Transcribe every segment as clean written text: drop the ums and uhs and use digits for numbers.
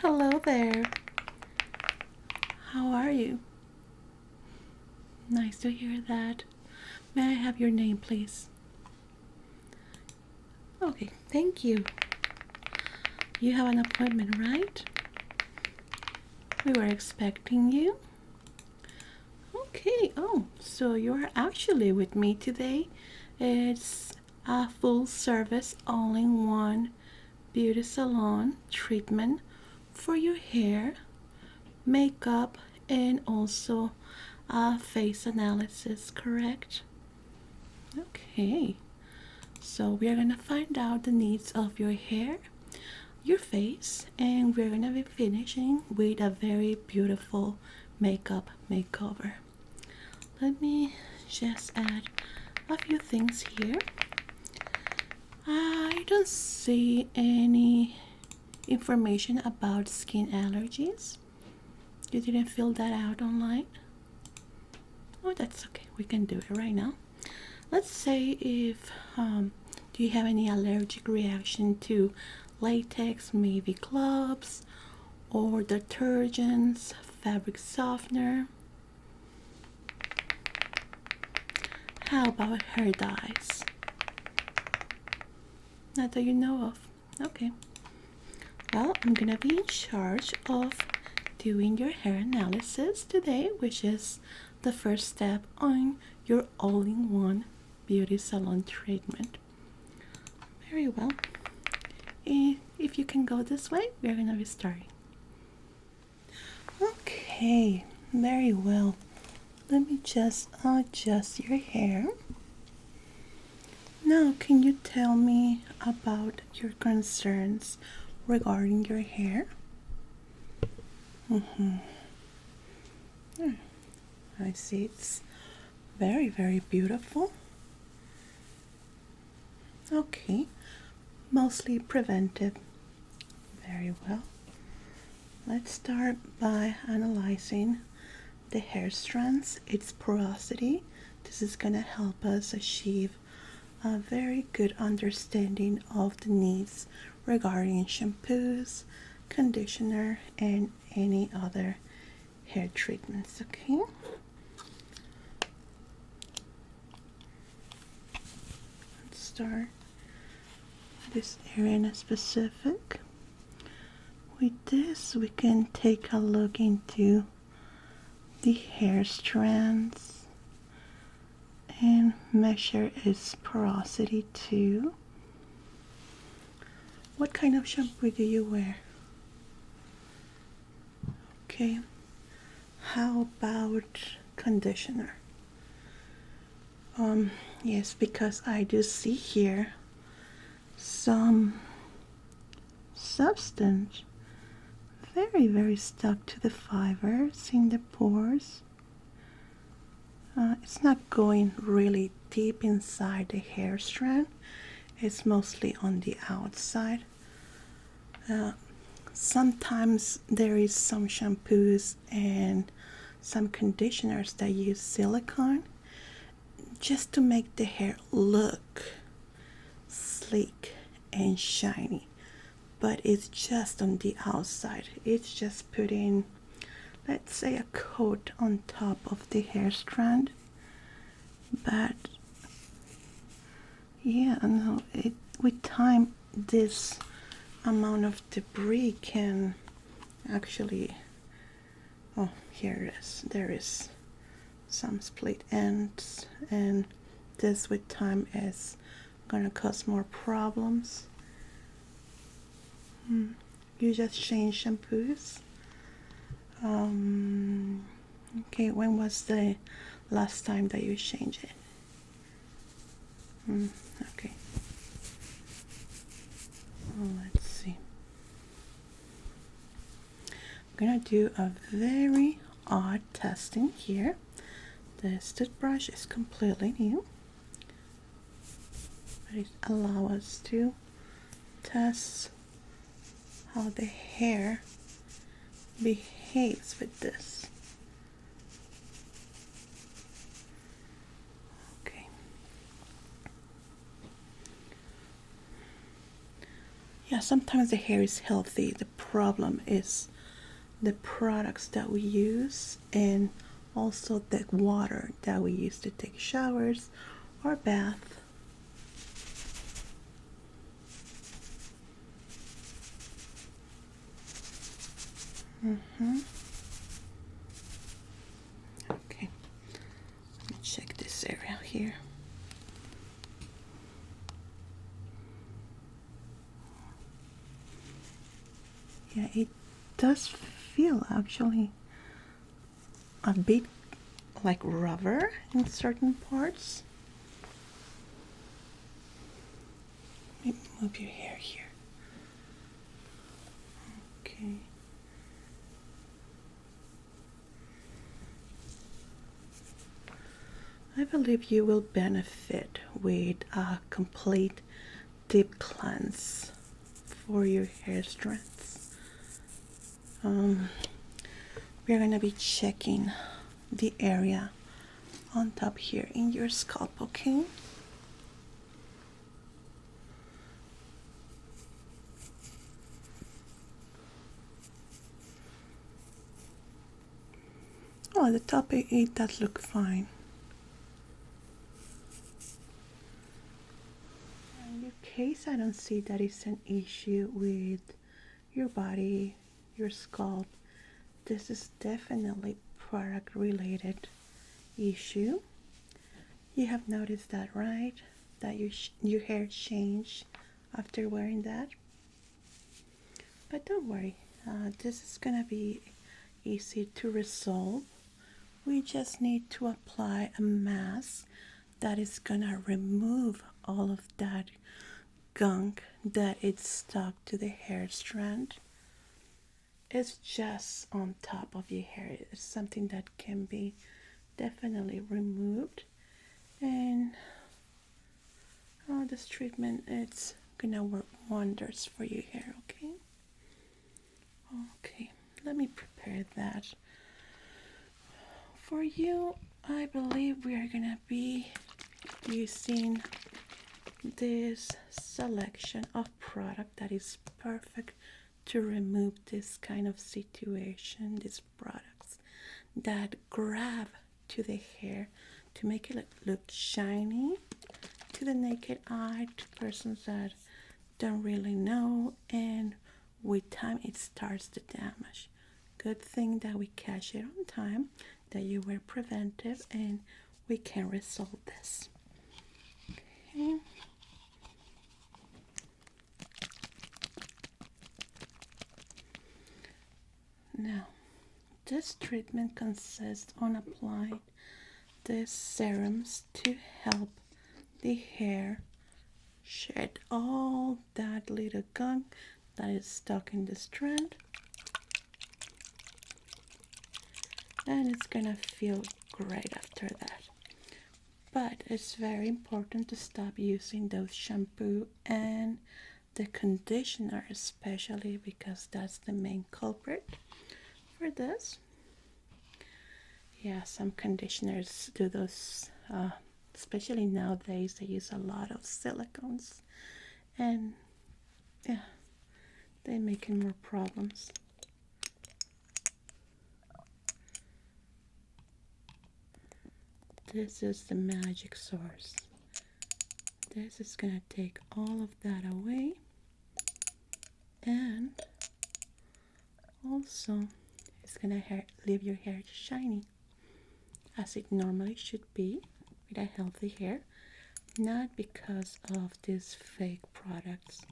Hello there. How are you? Nice to hear that. May I have your name, please? Okay, thank you. You have an appointment, right? We were expecting you. Okay, so you're actually with me today. It's a full service all-in-one beauty salon treatment for your hair, makeup, and also a face analysis, correct? Okay, so we are gonna find out the needs of your hair, your face, and we're gonna be finishing with a very beautiful makeup makeover. Let me just add a few things here. I don't see any information about skin allergies. You didn't fill that out online? Oh, that's okay. We can do it right now. Let's say if do you have any allergic reaction to latex, maybe gloves or detergents, fabric softener? How about hair dyes? Not that you know of. Okay. Well, I'm gonna be in charge of doing your hair analysis today, which is the first step on your all-in-one beauty salon treatment. Very well. If you can go this way, we're gonna be starting. Okay, very well. Let me just adjust your hair. Now, can you tell me about your concerns regarding your hair? I see it's very, very beautiful. Okay, mostly preventive. Very well. Let's start by analyzing the hair strands, its porosity. This is going to help us achieve a very good understanding of the needs regarding shampoos, conditioner, and any other hair treatments. Okay, let's start this area in specific. With this, we can take a look into the hair strands and measure its porosity too. What kind of shampoo do you wear? Okay, how about conditioner? Yes, because I do see here some substance very, very stuck to the fibers in the pores. It's not going really deep inside the hair strand. It's mostly on the outside. Sometimes there is some shampoos and some conditioners that use silicone just to make the hair look sleek and shiny, but it's just on the outside. It's just putting, let's say, a coat on top of the hair strand. But yeah, no, with time this amount of debris can actually, oh, here it is, there is some split ends, and this with time is gonna cause more problems. You just change shampoos. Okay, when was the last time that you changed it? Okay. Let's see. I'm gonna do a very odd testing here. This toothbrush is completely new, but it allows us to test how the hair behaves with this. Okay. Yeah, sometimes the hair is healthy. The problem is the products that we use and also the water that we use to take showers or bath. Okay, let me check this area here. Yeah, it does feel actually a bit like rubber in certain parts. Let me move your hair here. Okay. I believe you will benefit with a complete deep cleanse for your hair strands. We're going to be checking the area on top here in your scalp, okay? Oh, the top, it does look fine. In your case, I don't see that it's an issue with your body, your scalp. This is definitely product related issue. You have noticed that, right? That your hair changed after wearing that. But don't worry, this is gonna be easy to resolve. We just need to apply a mask that is gonna remove all of that gunk that is stuck to the hair strand. It's just on top of your hair. It's something that can be definitely removed. And this treatment, it's gonna work wonders for your hair, okay? Okay, let me prepare that for you. I believe we are gonna be using this selection of product that is perfect to remove this kind of situation, these products that grab to the hair to make it look shiny to the naked eye, to persons that don't really know, and with time it starts to damage. Good thing that we catch it on time, that you were preventive, and we can resolve this. Okay. Now, this treatment consists on applying the serums to help the hair shed all that little gunk that is stuck in the strand, and it's gonna feel great after that. But it's very important to stop using those shampoo and the conditioner, especially because that's the main culprit for this. Yeah, some conditioners do those, especially nowadays they use a lot of silicones, and yeah, they're making more problems. This is the magic source. This is gonna take all of that away, and also it's gonna leave your hair shiny as it normally should be with a healthy hair, not because of these fake products.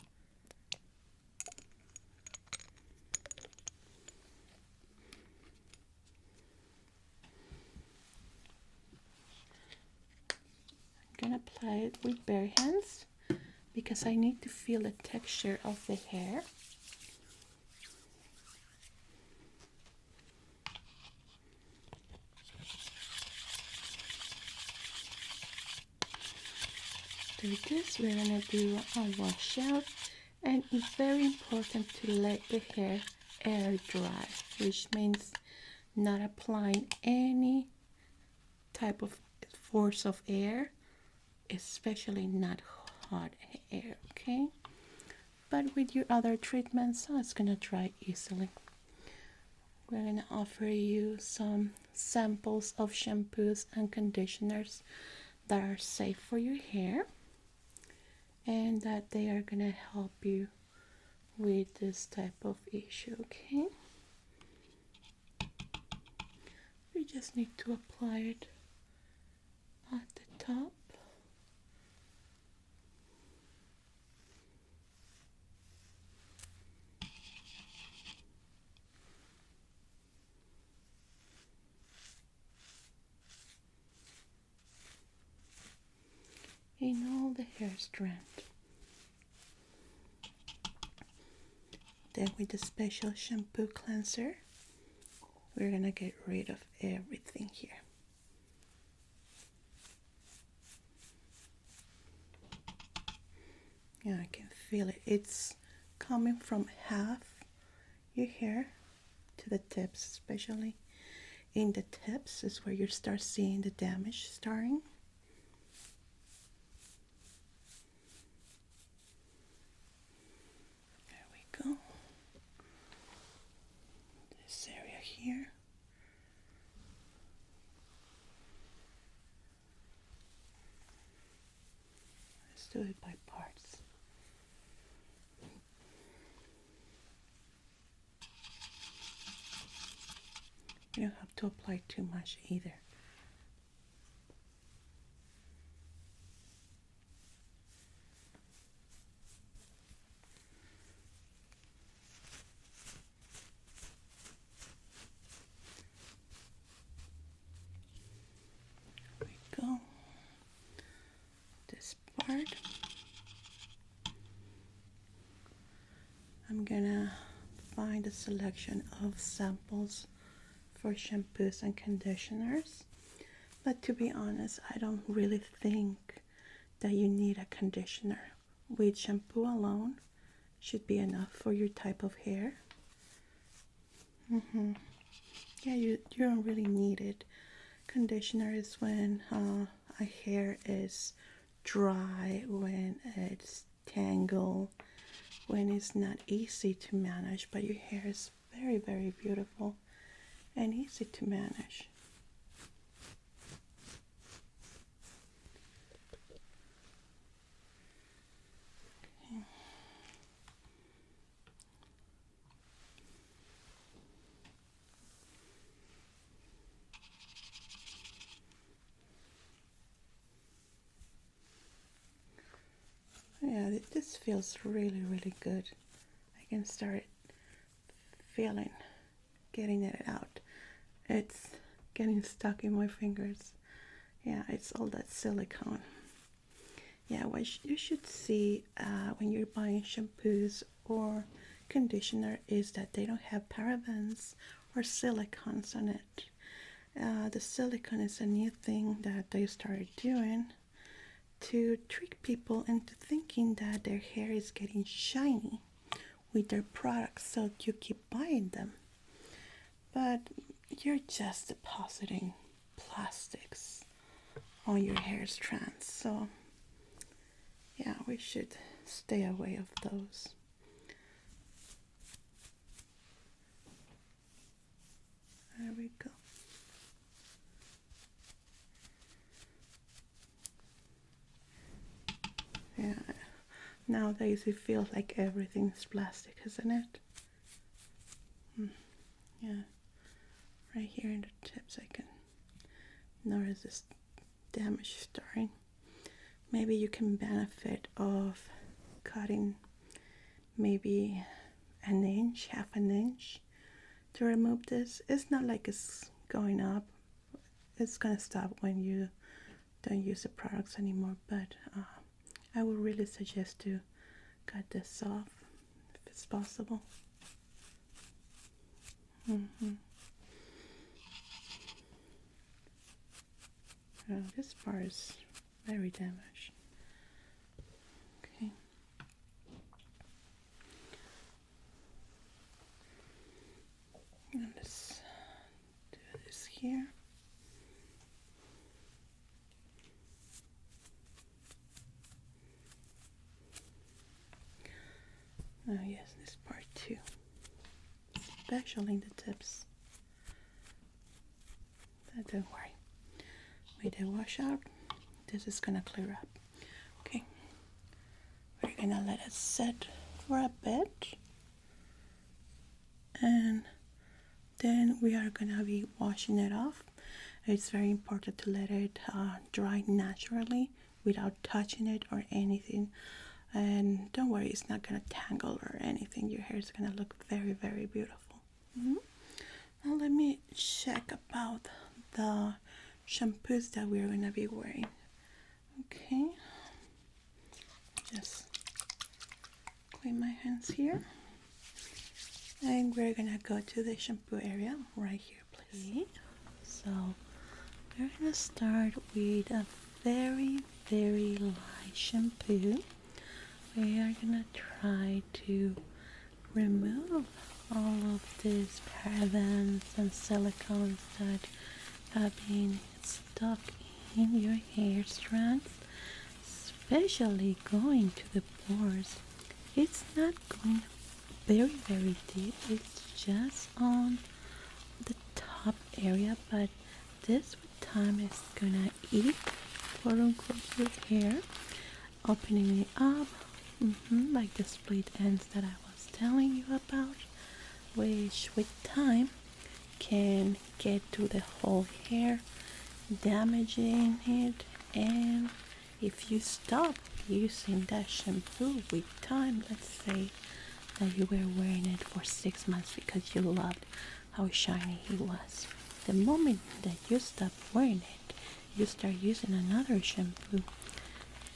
I'm gonna apply it with bare hands because I need to feel the texture of the hair. After this, we're gonna do a washout, and it's very important to let the hair air dry, which means not applying any type of force of air, especially not hot air, okay? But but with your other treatments, it's gonna dry easily. We're gonna offer you some samples of shampoos and conditioners that are safe for your hair and that they are gonna help you with this type of issue. Okay, we just need to apply it at the top. In all the hair strand. Then with the special shampoo cleanser, we're gonna get rid of everything here. Yeah, I can feel it. It's coming from half your hair to the tips, especially in the tips is where you start seeing the damage starting. There we go. This area here. Let's do it by parts. You don't have to apply too much either. There we go. This part. I'm gonna find a selection of samples for shampoos and conditioners, but to be honest, I don't really think that you need a conditioner. With shampoo alone should be enough for your type of hair. Yeah, you don't really need it. Conditioner is when a hair is dry, when it's tangled, when it's not easy to manage, but your hair is very, very beautiful and easy to manage. Okay. Yeah, this feels really, really good. I can start feeling getting it out. It's getting stuck in my fingers. Yeah, it's all that silicone. Yeah, what you should see when you're buying shampoos or conditioner is that they don't have parabens or silicones on it. The silicone is a new thing that they started doing to trick people into thinking that their hair is getting shiny with their products, so you keep buying them. But you're just depositing plastics on your hair strands, so yeah, we should stay away of those. There we go. Yeah, nowadays it feels like everything's plastic, isn't it? Yeah, right here in the tips I can notice this damage starting. Maybe you can benefit of cutting maybe an inch, half an inch to remove this. It's not like it's going up. It's gonna stop when you don't use the products anymore, but I would really suggest to cut this off if it's possible. This part is very damaged. Okay. And let's do this here. Oh yes, this part too, especially the tips. But don't worry, with the wash out, this is gonna clear up. Okay, we're gonna let it sit for a bit, and then we are gonna be washing it off. It's very important to let it dry naturally without touching it or anything. And don't worry, it's not gonna tangle or anything. Your hair is gonna look very, very beautiful. Now let me check about the shampoos that we're gonna be wearing. Okay, just clean my hands here, and we're gonna go to the shampoo area right here, please. So we're gonna start with a very, very light shampoo. We are gonna try to remove all of these parabens and silicones that have been stuck in your hair strands, especially going to the pores. It's not going very, very deep, it's just on the top area, but this with time is gonna eat, quote unquote, your hair, opening it up, like the split ends that I was telling you about, which with time can get to the whole hair, damaging it. And if you stop using that shampoo with time, let's say that you were wearing it for 6 months because you loved how shiny it was, the moment that you stop wearing it, you start using another shampoo,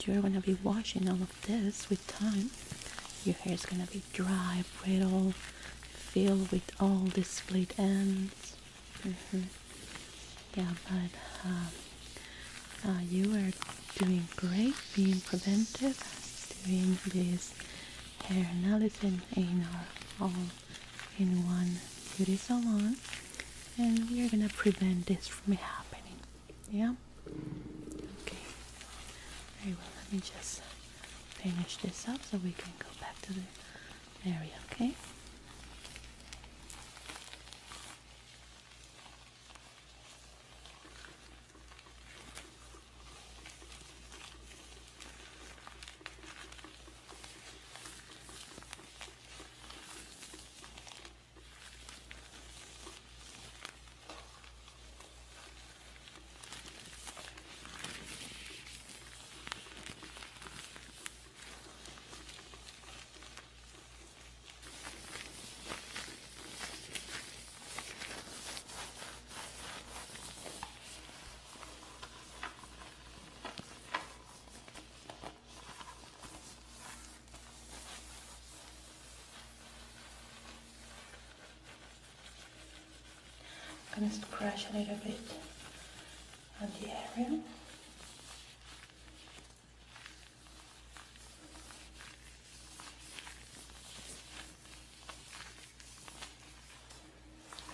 you're going to be washing all of this with time. Your hair is going to be dry, brittle, filled with all the split ends. Yeah, but you are doing great being preventive, doing this hair analysis in our all-in-one beauty salon, and we are going to prevent this from happening. Yeah? Okay. Very well, let me just finish this up so we can go back to the area, okay? I'm going to scratch a little bit on the area.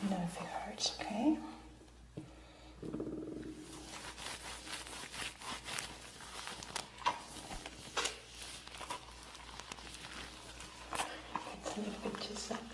I know if it hurts, okay? It's a little bit too soppy.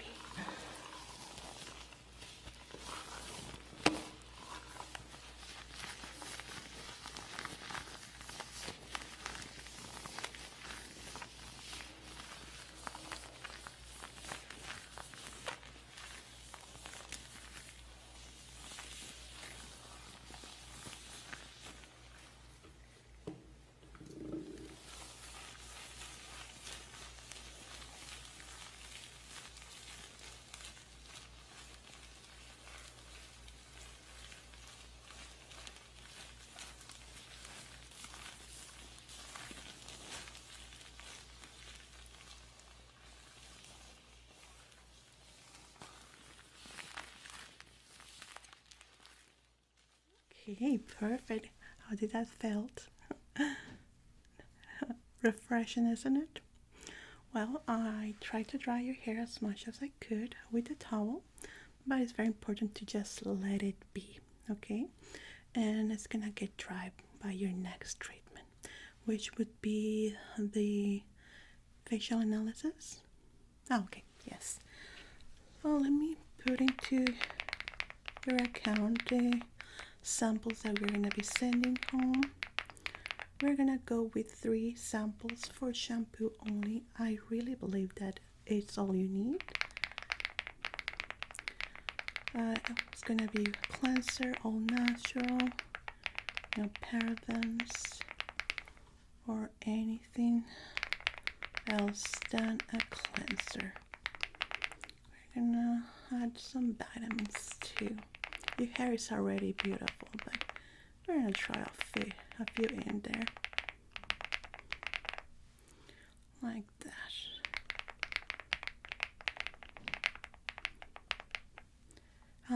Okay, perfect. How did that felt? Refreshing, isn't it? Well, I tried to dry your hair as much as I could with a towel, but it's very important to just let it be, okay? And it's gonna get dry by your next treatment, which would be the facial analysis. Okay, yes. Well, let me put into your account the samples that we're gonna be sending home. We're gonna go with 3 samples for shampoo only. I really believe that it's all you need. It's gonna be cleanser, all natural, no parabens or anything else than a cleanser. We're gonna add some vitamins too. Your hair is already beautiful, but we're gonna try a few in there, like that.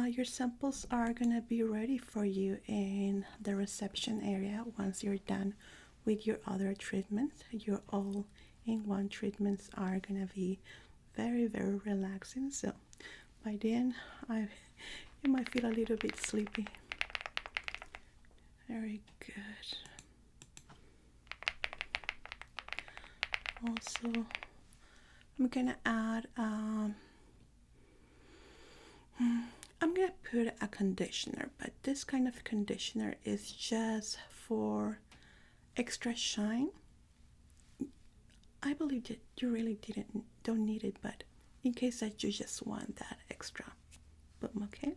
Your samples are gonna be ready for you in the reception area once you're done with your other treatments. Your all-in-one treatments are gonna be very, very relaxing. So by then, you might feel a little bit sleepy. Very good. Also, I'm gonna add I'm gonna put a conditioner, but this kind of conditioner is just for extra shine. I believe that you really don't need it, but in case that you just want that extra, boom, okay?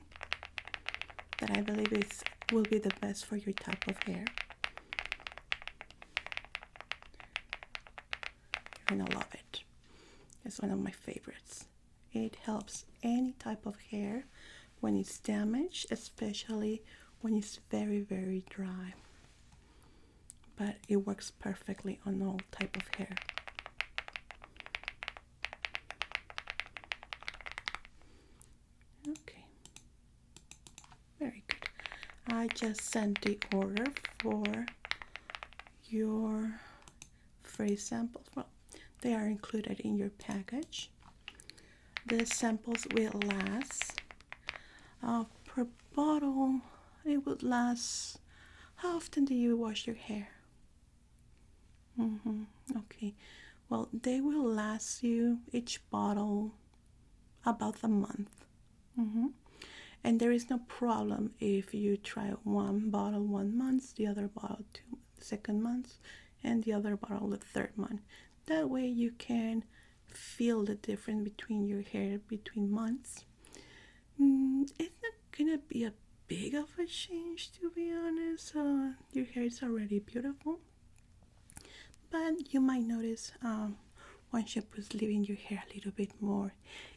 That I believe will be the best for your type of hair. You're gonna love it. It's one of my favorites. It helps any type of hair when it's damaged, especially when it's very, very dry. But it works perfectly on all type of hair. Okay, very good. I just sent the order for your free samples. Well, they are included in your package. The samples will last per bottle. It would last. How often do you wash your hair? Okay. Well, they will last you each bottle about a month. And there is no problem if you try one bottle 1 month, the other bottle second month, and the other bottle the third month. That way you can feel the difference between your hair between months. It's not gonna be a big of a change, to be honest. Your hair is already beautiful, but you might notice one shampoo is leaving your hair a little bit more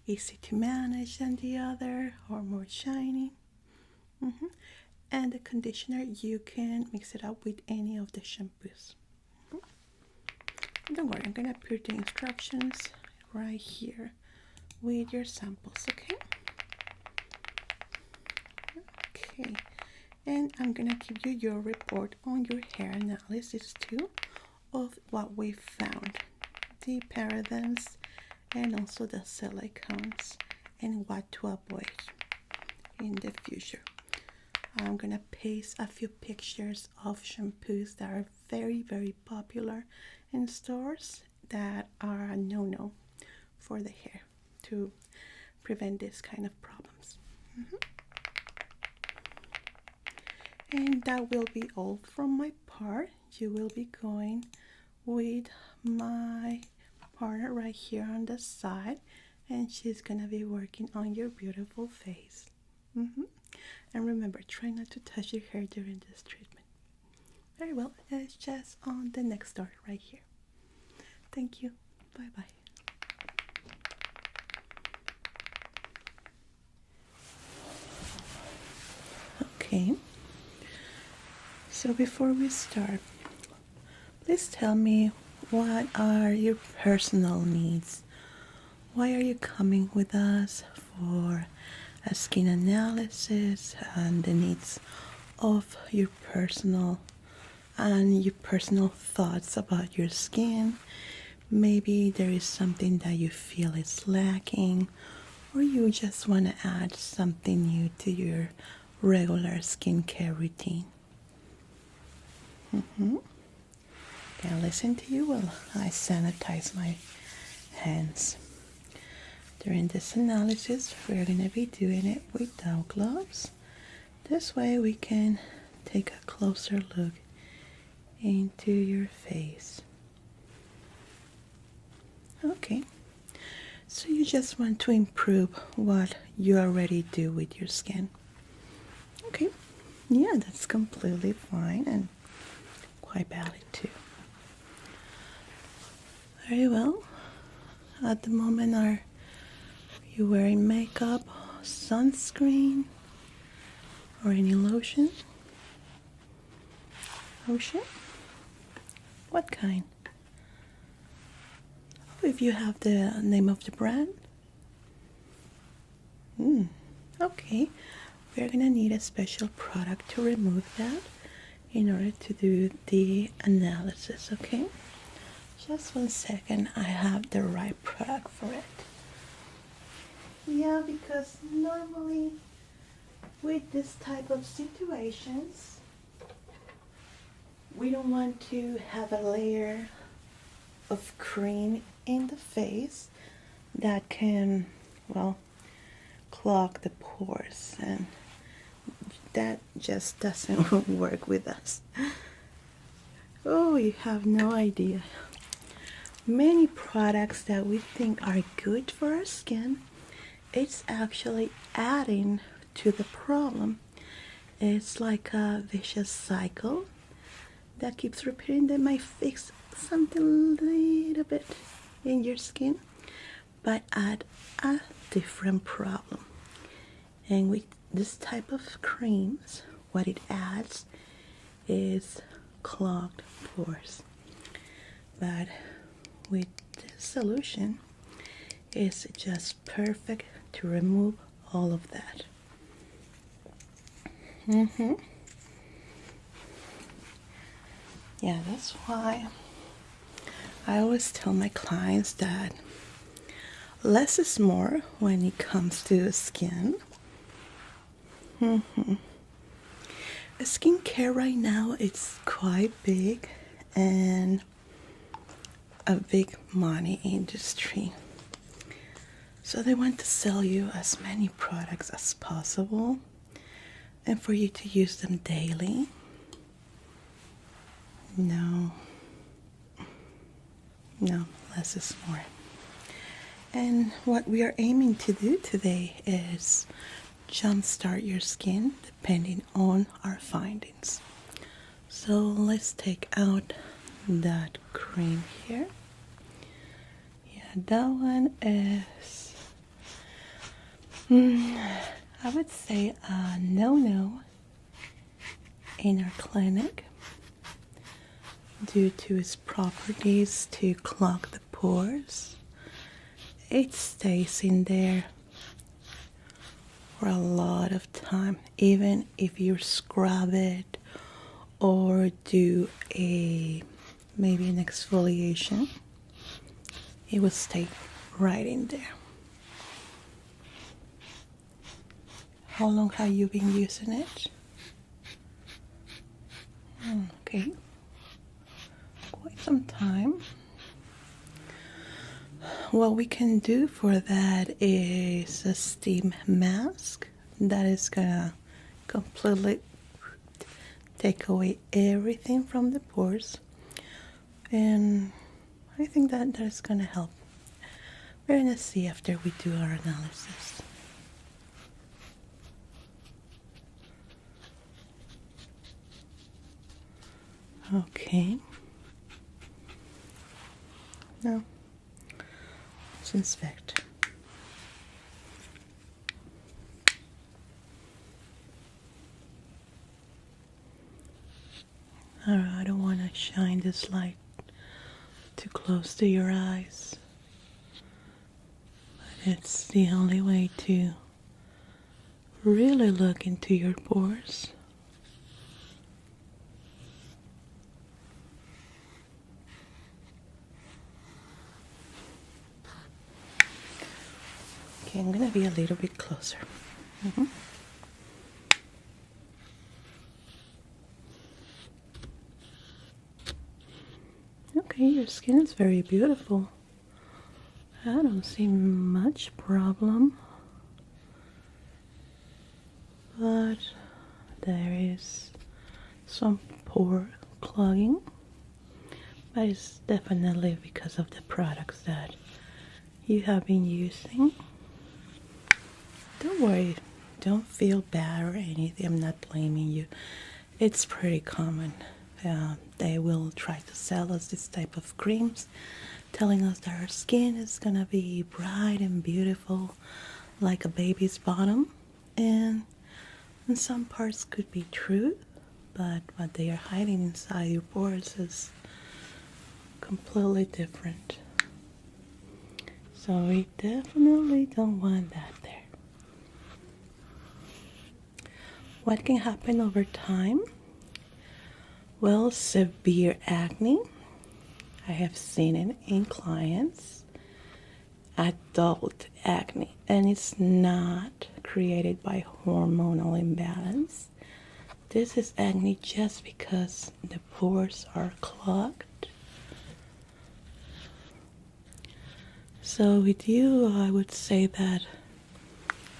easy to manage than the other, or more shiny. And the conditioner, you can mix it up with any of the shampoos. Don't worry, I'm gonna put the instructions right here with your samples, okay? Okay, and I'm gonna give you your report on your hair analysis too, of what we found, the parabens and also the silicones, and what to avoid in the future. I'm gonna paste a few pictures of shampoos that are very, very popular in stores that are a no-no for the hair to prevent this kind of problems. And that will be all from my part. You will be going with my partner right here on the side, and she's gonna be working on your beautiful face. And remember, try not to touch your hair during this treatment. Very well, it's just on the next story right here. Thank you. Bye bye. Okay, so before we start, please tell me, what are your personal needs? Why are you coming with us for a skin analysis, and the needs of your personal thoughts about your skin? Maybe there is something that you feel is lacking, or you just want to add something new to your regular skincare routine. Okay, listen to you while I sanitize my hands. During this analysis, we're going to be doing it without gloves. This way we can take a closer look into your face. Okay, so you just want to improve what you already do with your skin. Okay, yeah, that's completely fine and quite valid too. Very well. At the moment, are you wearing makeup, sunscreen, or any lotion? Lotion? What kind? If you have the name of the brand? Okay. We're gonna need a special product to remove that in order to do the analysis, okay? Just 1 second, I have the right product for it. Yeah, because normally with this type of situations, we don't want to have a layer of cream in the face that can, well, clog the pores, and that just doesn't work with us. Oh, you have no idea. Many products that we think are good for our skin, it's actually adding to the problem. It's like a vicious cycle that keeps repeating. They might fix something a little bit in your skin, but add a different problem. And with this type of creams, what it adds is clogged pores. But with this solution, it's just perfect to remove all of that. Yeah, that's why I always tell my clients that less is more when it comes to skin. Skincare right now, it's quite big and a big money industry. So they want to sell you as many products as possible and for you to use them daily. No, less is more. And what we are aiming to do today is jumpstart your skin depending on our findings. So let's take out that cream here. Yeah, that one is, I would say a no-no in our clinic due to its properties to clog the pores. It stays in there for a lot of time, even if you scrub it or do maybe an exfoliation, it will stay right in there. How long have you been using it? Okay, quite some time. What we can do for that is a steam mask that is gonna completely take away everything from the pores, and I think that is gonna help. We're gonna see after we do our analysis. Okay. Now, let's inspect. Alright, I don't want to shine this light too close to your eyes, but it's the only way to really look into your pores. Okay, I'm gonna be a little bit closer. Okay, your skin is very beautiful. I don't see much problem, but there is some pore clogging, but it's definitely because of the products that you have been using. Don't worry, don't feel bad or anything. I'm not blaming you. It's pretty common. They will try to sell us this type of creams, telling us that our skin is gonna be bright and beautiful like a baby's bottom, and some parts could be true, but what they are hiding inside your pores is completely different. So we definitely don't want that there. What can happen over time? Well, severe acne. I have seen it in clients. Adult acne, and it's not created by hormonal imbalance. This is acne just because the pores are clogged. So with you, I would say that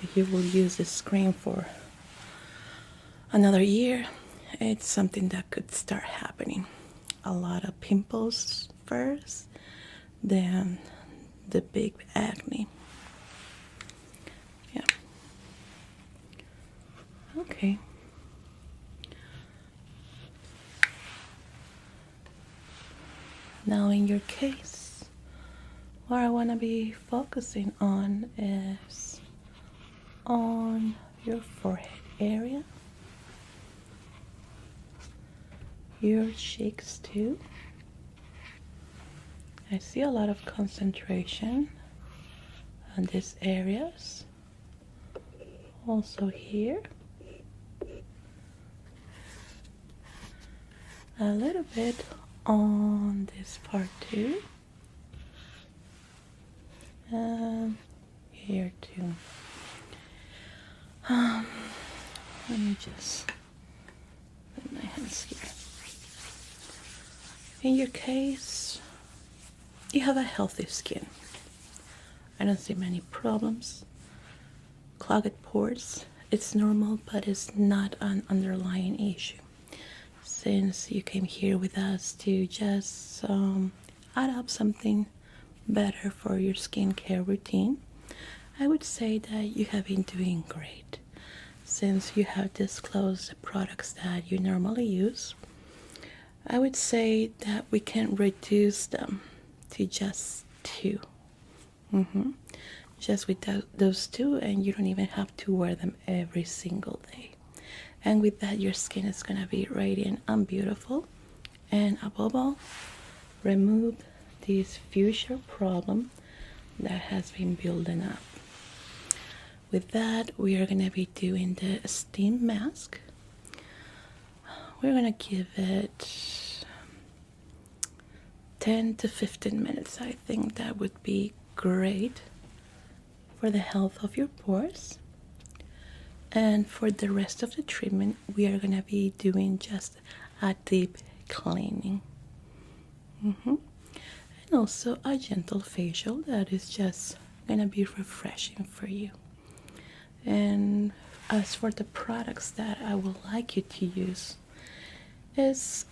if you will use this cream for another year, it's something that could start happening. A lot of pimples first, then the big acne. Yeah. Okay. Now in your case, what I want to be focusing on is on your forehead area, your cheeks too. I see a lot of concentration on these areas. Also here. A little bit on this part too. And here too. Let me just put my hands here. In your case, you have a healthy skin. I don't see many problems. Clogged pores, it's normal, but it's not an underlying issue. Since you came here with us to just add up something better for your skincare routine, I would say that you have been doing great. Since you have disclosed the products that you normally use, I would say that we can reduce them to just 2. Just with those 2, and you don't even have to wear them every single day. And with that, your skin is going to be radiant and beautiful. And above all, remove this future problem that has been building up. With that, we are going to be doing the steam mask. We're going to give it 10 to 15 minutes. I think that would be great for the health of your pores. And for the rest of the treatment, we are going to be doing just a deep cleaning. And also a gentle facial that is just going to be refreshing for you. And as for the products that I would like you to use, is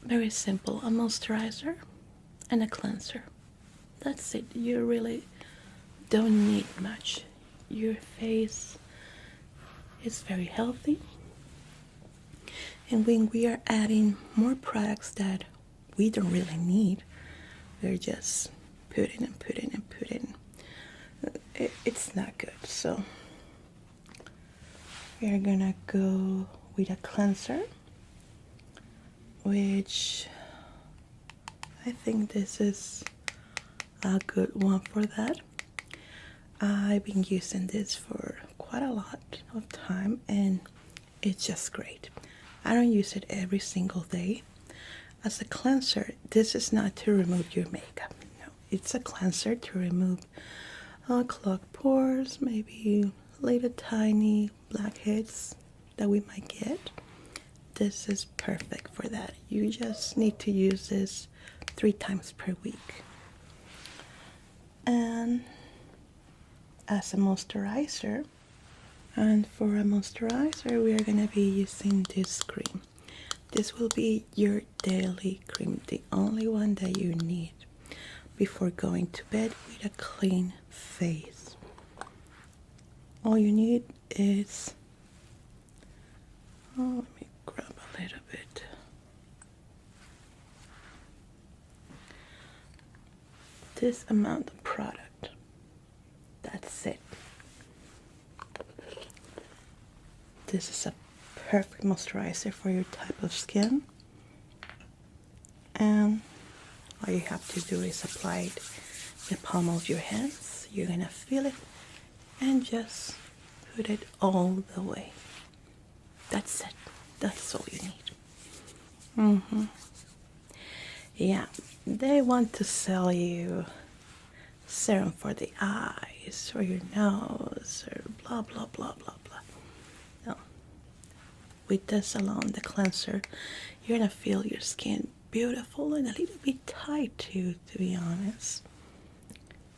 very simple: a moisturizer and a cleanser. That's it. You really don't need much. Your face is very healthy, and when we are adding more products that we don't really need, we're just putting and putting and putting. It's not good. So we're gonna go with a cleanser, which I think this is a good one for that. I've been using this for quite a lot of time, and it's just great. I don't use it every single day. As a cleanser, this is not to remove your makeup. No, it's a cleanser to remove clogged pores, maybe little tiny blackheads that we might get. This is perfect for that. You just need to use this 3 times per week. And as a moisturizer, and for a moisturizer, we are going to be using this cream. This will be your daily cream, the only one that you need before going to bed with a clean face. All you need is, let me grab a little bit. This amount of product. That's it. This is a perfect moisturizer for your type of skin. And all you have to do is apply it in the palm of your hands. You're gonna feel it and just put it all the way. That's it. That's all you need. Yeah, they want to sell you serum for the eyes or your nose or blah blah blah blah blah. No. With the Salon, the cleanser, you're gonna feel your skin beautiful and a little bit tight too, to be honest.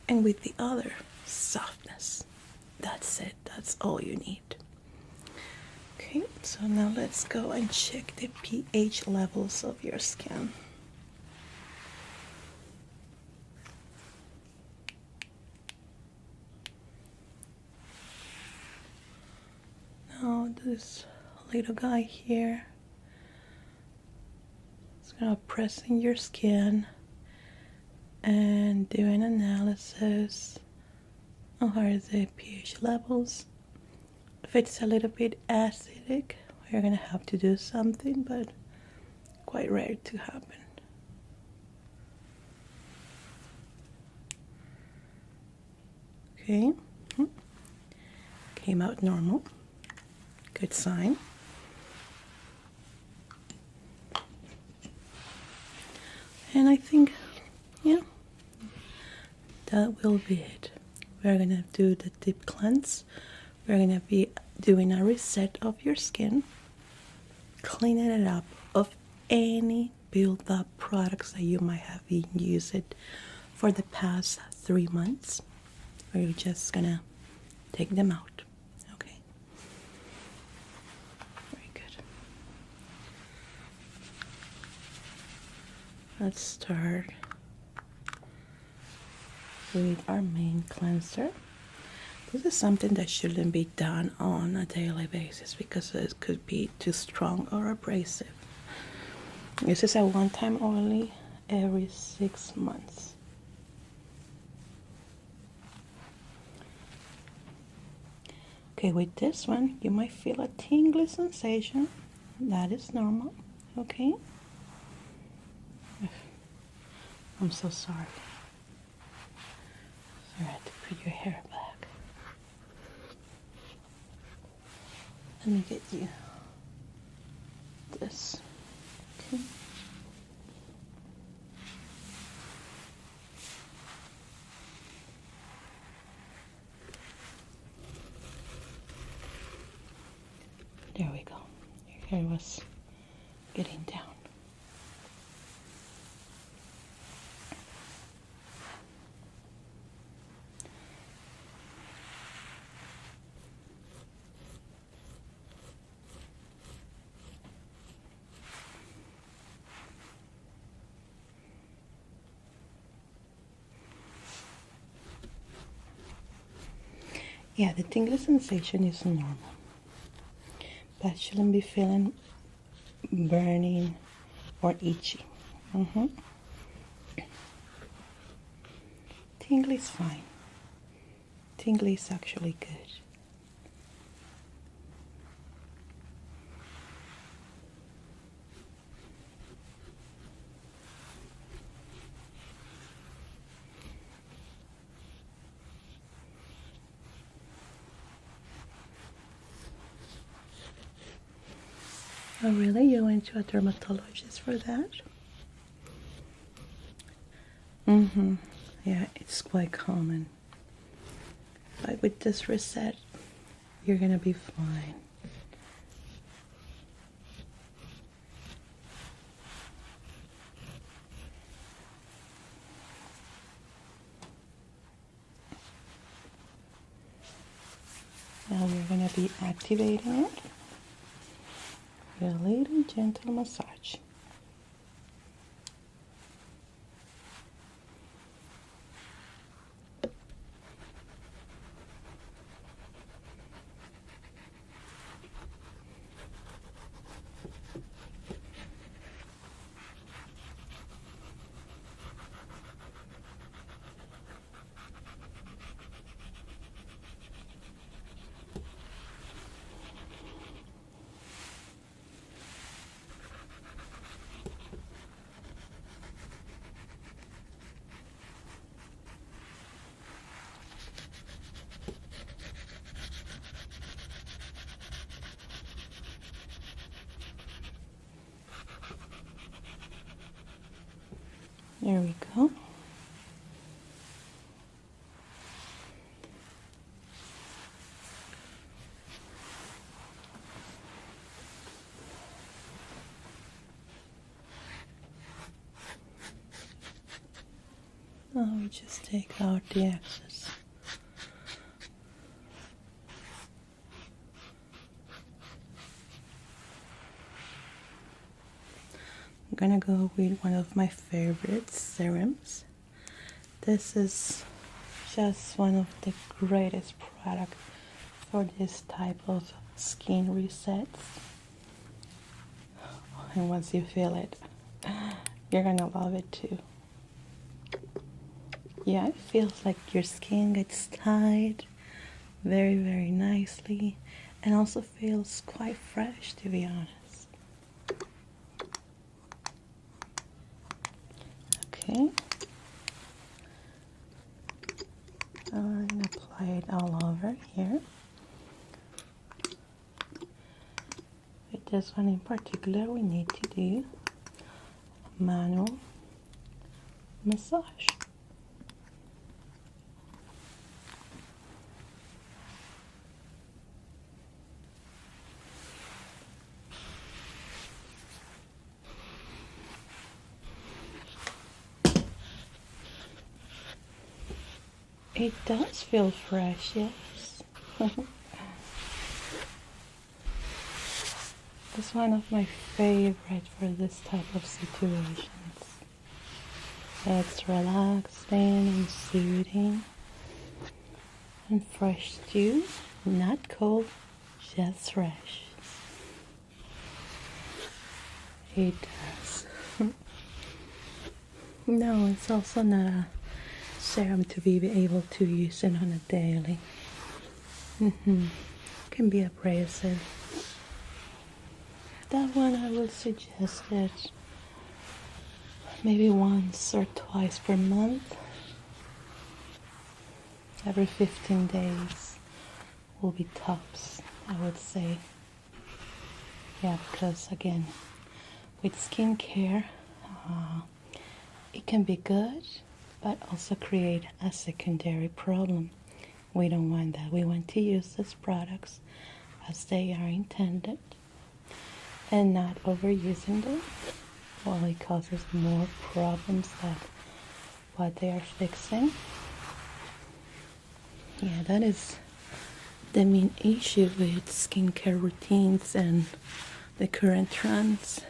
And with the other, softness. That's it. That's all you need. Okay, so now let's go and check the pH levels of your skin. Now this little guy here is gonna press in your skin and do an analysis on how are the pH levels. If it's a little bit acidic, we're gonna have to do something, but quite rare to happen. Okay, came out normal. Good sign. And I think, yeah, that will be it. We're gonna do the deep cleanse. We're gonna be doing a reset of your skin, cleaning it up of any build-up products that you might have been using for the past 3 months. We're just gonna take them out. Okay. Very good. Let's start with our main cleanser. This is something that shouldn't be done on a daily basis because it could be too strong or abrasive. This is a one-time only every 6 months. Okay, with this one, you might feel a tingly sensation. That is normal, okay? I'm so sorry. Sorry, I had to put your hair back. Let me get you this, okay? There we go. Your hair was getting down. Yeah, the tingling sensation is normal. That shouldn't be feeling burning or itchy. Tingly is fine. Tingly is actually good. Oh really? You went to a dermatologist for that? Yeah, it's quite common. But with this reset, you're gonna be fine. Now we're going to be activating it with a little gentle massage. There we go. Now we just take out the excess. I'm gonna go with one of my favorite serums. This is just one of the greatest products for this type of skin resets. And once you feel it, you're gonna love it too. Yeah, it feels like your skin gets tight very, very nicely, and also feels quite fresh, to be honest. Okay. I'm going to apply it all over here. With this one in particular, we need to do a manual massage. It does feel fresh, yes. It's one of my favorites for this type of situations. It's relaxing and soothing and fresh too, not cold, just fresh. It does. No, it's also not a serum to be able to use it on a daily. Can be abrasive. That one I would suggest it maybe once or twice per month. Every 15 days will be tops, I would say. Yeah, because again, with skincare, it can be good, but also create a secondary problem. We don't want that. We want to use these products as they are intended and not overusing them. Well, it causes more problems than what they are fixing. Yeah, that is the main issue with skincare routines and the current trends.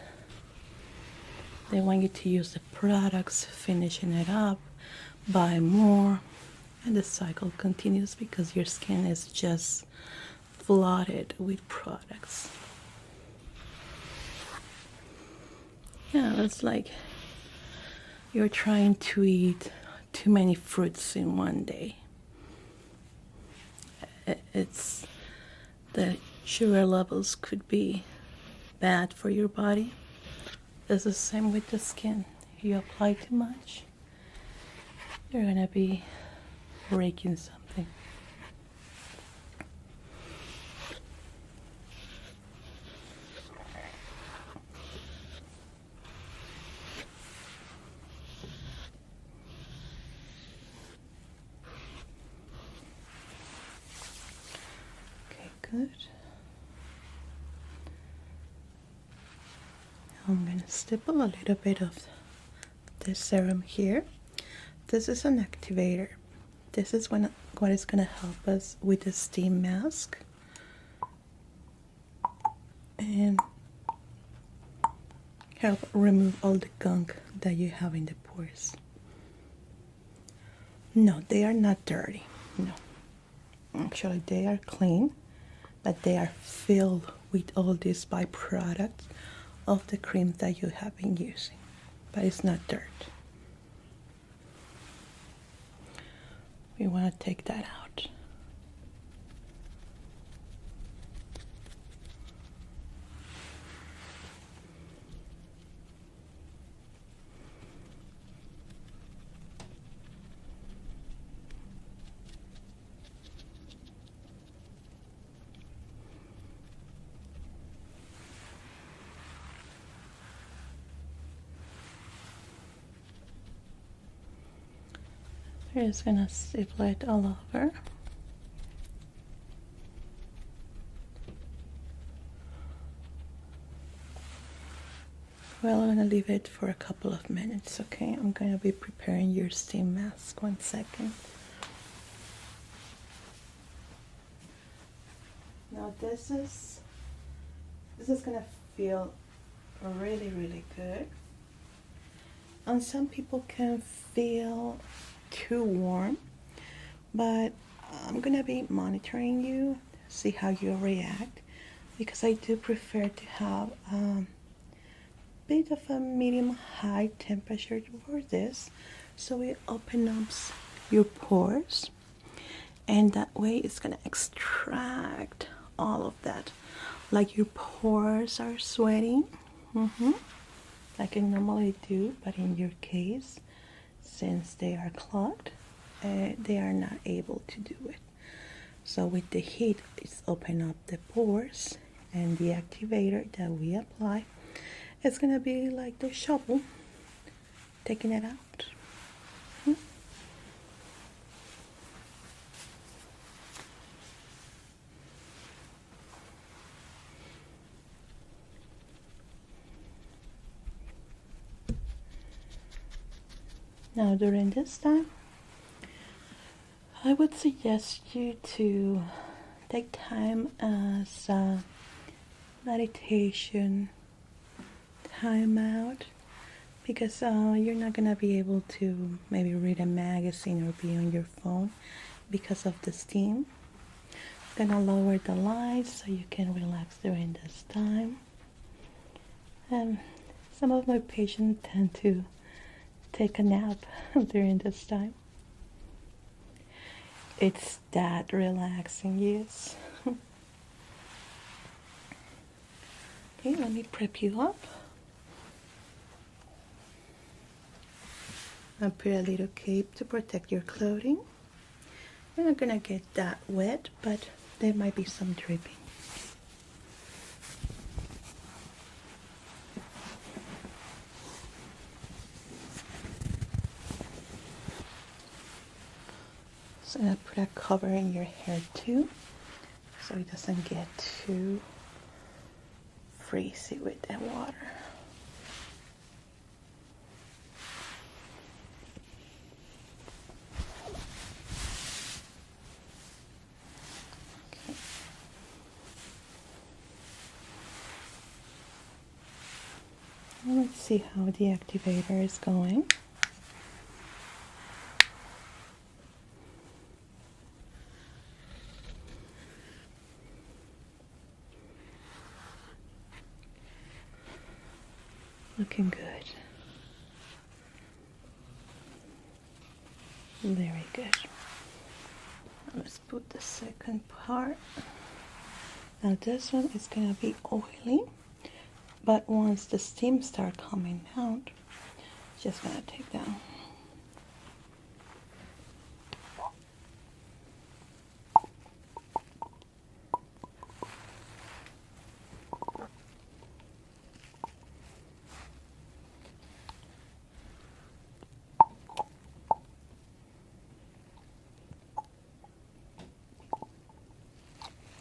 They want you to use the products, finishing it up, buy more, and the cycle continues because your skin is just flooded with products. Yeah, it's like you're trying to eat too many fruits in one day. It's the sugar levels could be bad for your body. It's the same with the skin. If you apply too much, you're gonna be breaking something. Okay, good. Now I'm gonna stipple a little bit of this serum here. This is an activator. This is what is going to help us with the steam mask. and help remove all the gunk that you have in the pores. No, they are not dirty. No. Actually, they are clean, but they are filled with all these byproducts of the cream that you have been using. But it's not dirt. We want to take that out. We're just gonna stipple it all over. Well, I'm gonna leave it for a couple of minutes, okay? I'm gonna be preparing your steam mask. 1 second. Now this is gonna feel really good. And some people can feel too warm, but I'm gonna be monitoring you, see how you react, because I do prefer to have a bit of a medium-high temperature for this, so it opens up your pores, and that way it's gonna extract all of that, like your pores are sweating, like I normally do, but in your case, since they are clogged, they are not able to do it. So with the heat, it's open up the pores, and the activator that we apply, it's gonna be like the shovel, taking it out. Now during this time, I would suggest you to take time as a meditation time out, because you're not gonna be able to maybe read a magazine or be on your phone because of the steam. It's gonna lower the lights so you can relax during this time. Some of my patients tend to take a nap during this time. It's that relaxing, yes. Okay, let me prep you up. I'll put a little cape to protect your clothing. You're not gonna get that wet, but there might be some dripping. So I'm gonna put a cover in your hair too, so it doesn't get too freezy with the water. Okay. Let's see how the activator is going. Looking good. Very good. Let's put the second part. Now this one is gonna be oily, but once the steam starts coming out, just gonna take down.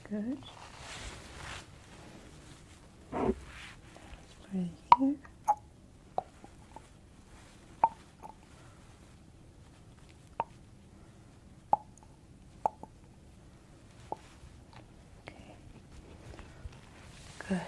Good. Let's put it here. Okay. Good.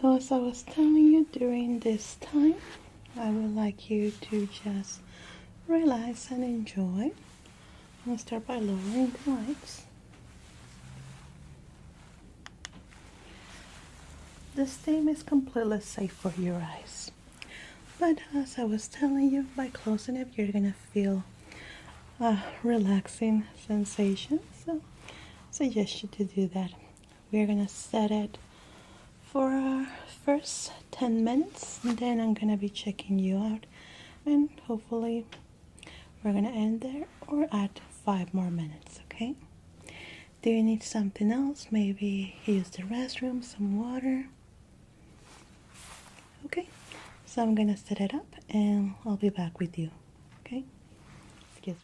So as I was telling you, during this time, I would like you to just relax and enjoy. I'll start by lowering the lights. The steam is completely safe for your eyes. But as I was telling you, by closing it, you're gonna feel a relaxing sensation. So I suggest you to do that. We're gonna set it for our first 10 minutes, and then I'm gonna be checking you out, and hopefully we're gonna end there or add 5 more minutes, okay? Do you need something else? Maybe use the restroom, some water? Okay, so I'm gonna set it up and I'll be back with you, okay? Excuse me.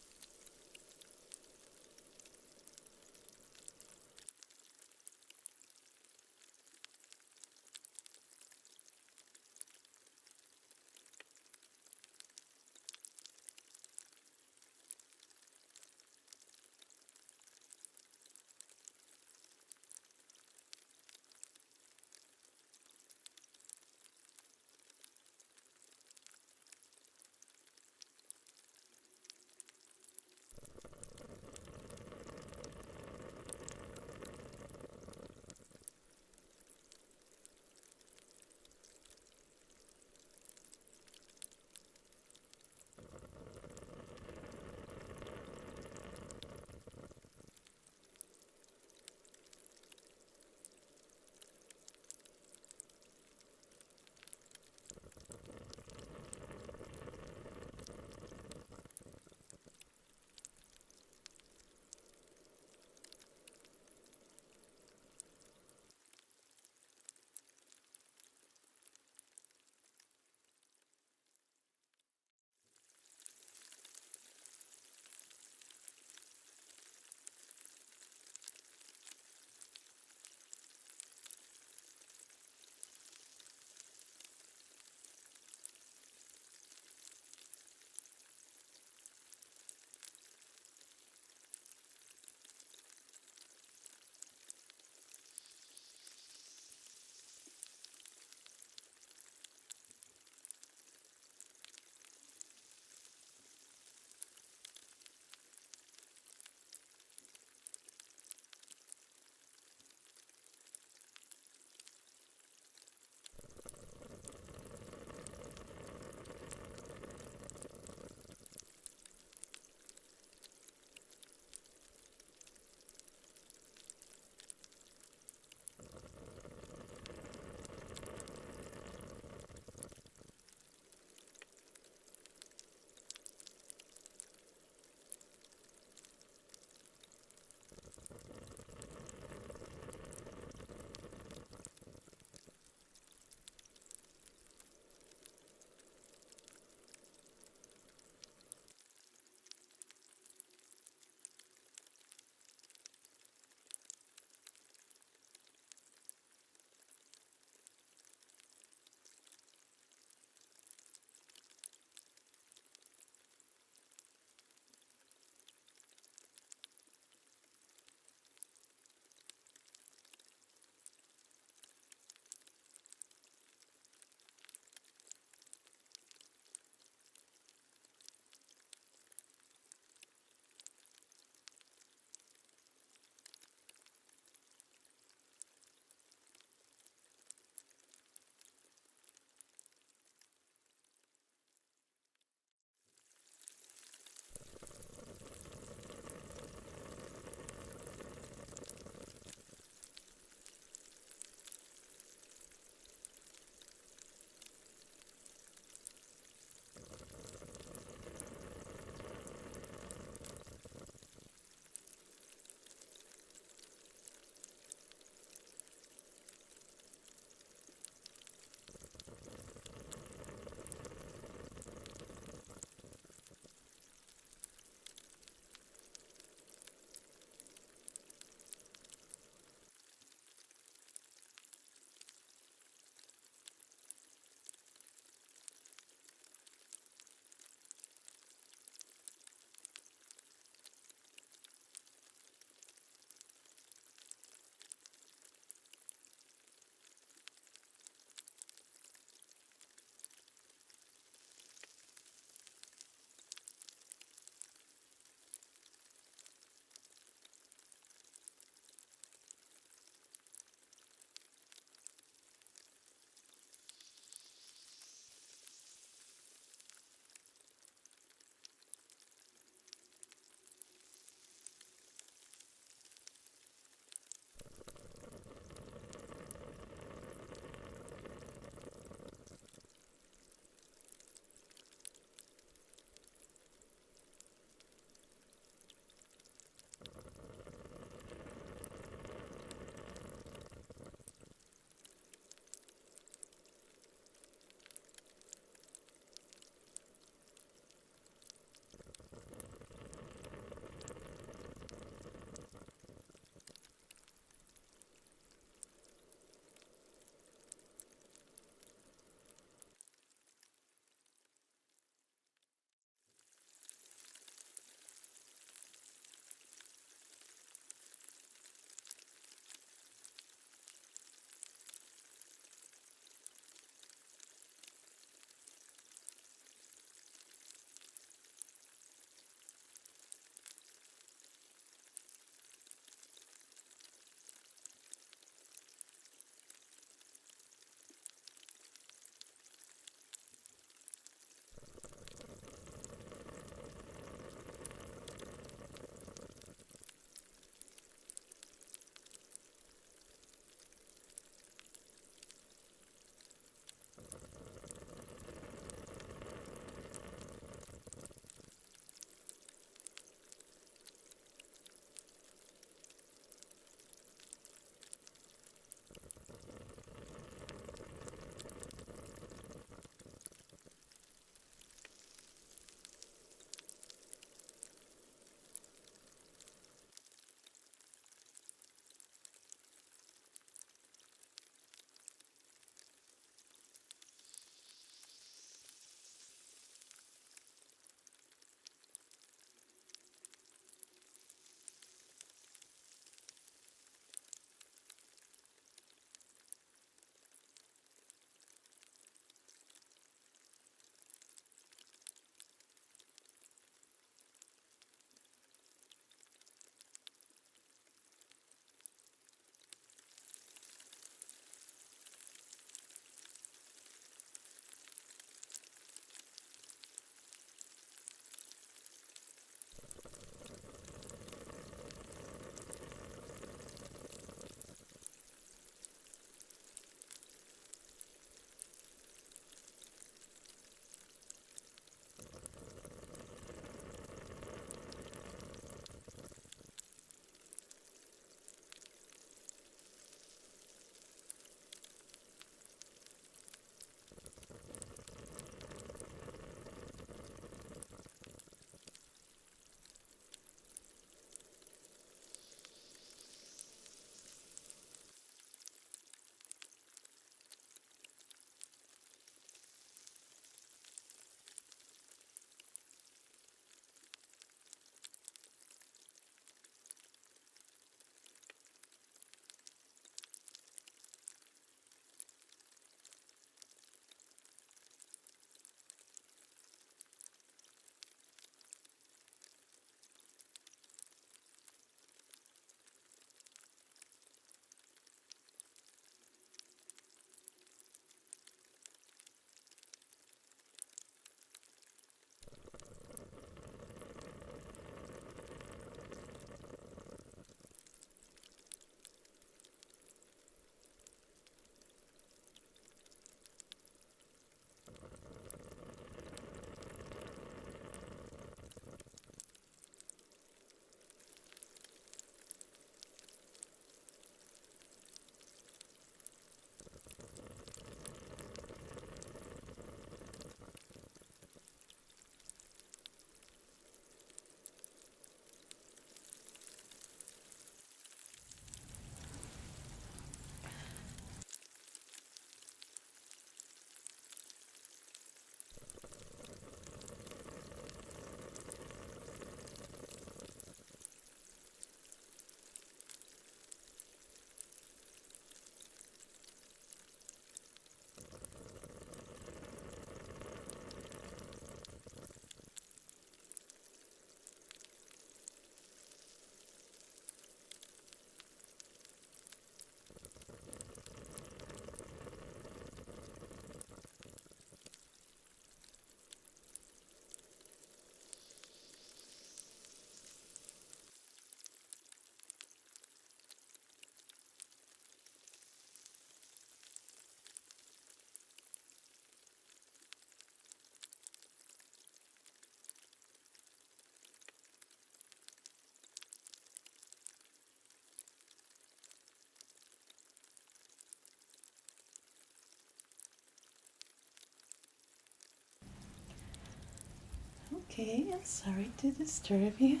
Okay, I'm sorry to disturb you.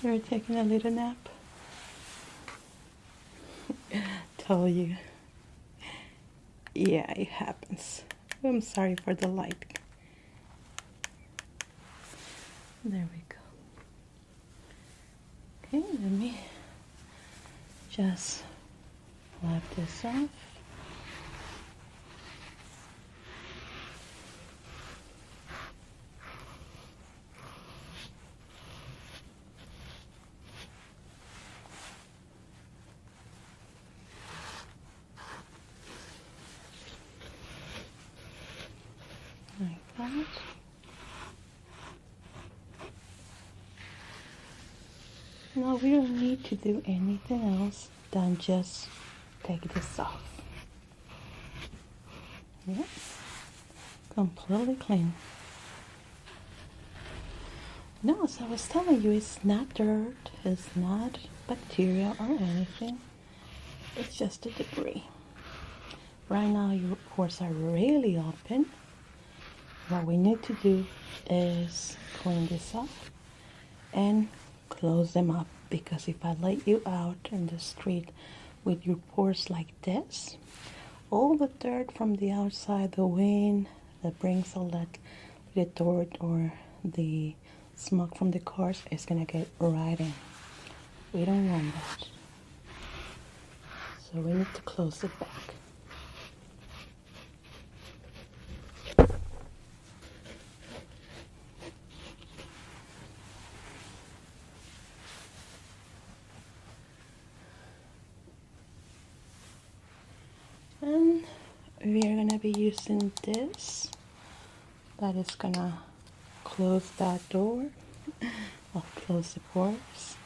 You're taking a little nap. Told you. Yeah, it happens. I'm sorry for the light. There we go. Okay, let me just wipe this off. Like that. Now we don't need to do anything else than just take this off. Yeah, completely clean. No, as I was telling you, it's not dirt, it's not bacteria or anything. It's just a debris. Right now your pores are really open. What we need to do is clean this up and close them up, because if I let you out in the street with your pores like this, all the dirt from the outside, the wind that brings all that the dirt or the smoke from the cars is gonna get right in. We don't want that. So we need to close it back. And we are gonna be using this. That is gonna close that door. I'll close the pores.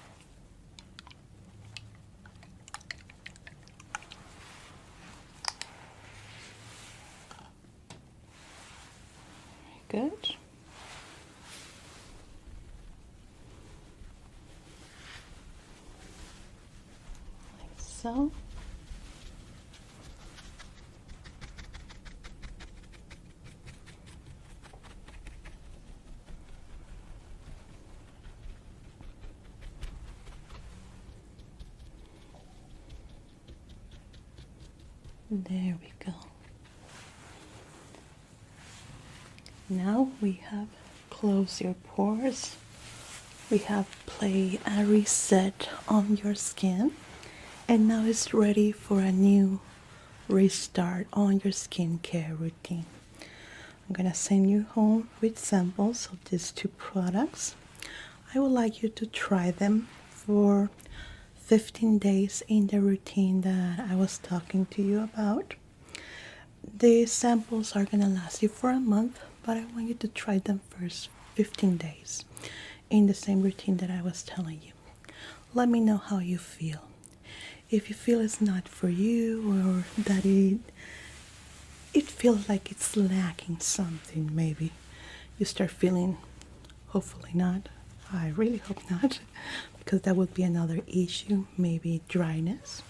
Very good. Like so. There we go. Now we have closed your pores. We have played a reset on your skin, and now it's ready for a new restart on your skincare routine. I'm gonna send you home with samples of these two products. I would like you to try them for 15 days in the routine that I was talking to you about. The samples are gonna last you for a month, but I want you to try them first 15 days in the same routine that I was telling you. Let me know how you feel. If you feel it's not for you, or that it feels like it's lacking something, maybe you start feeling, hopefully not, I really hope not, because that would be another issue, maybe dryness.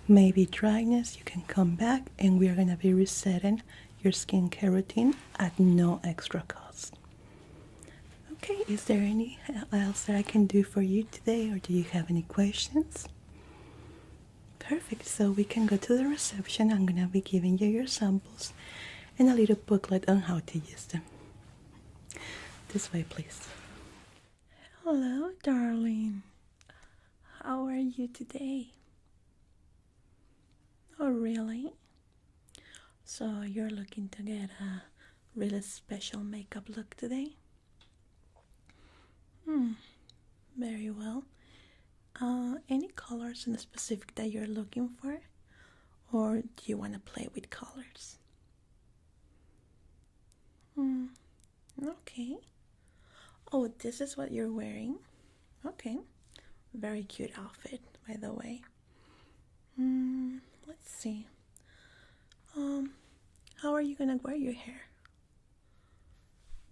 Maybe dryness, you can come back and we are going to be resetting your skincare routine at no extra cost. Okay, is there any else that I can do for you today, or do you have any questions? Perfect, so we can go to the reception. I'm going to be giving you your samples and a little booklet on how to use them. This way, please. Hello, darling. How are you today? Oh, really? So you're looking to get a really special makeup look today? Very well. Any colors in specific that you're looking for? Or do you want to play with colors? Okay. Oh, this is what you're wearing? Okay. Very cute outfit, by the way. Let's see. How are you gonna wear your hair?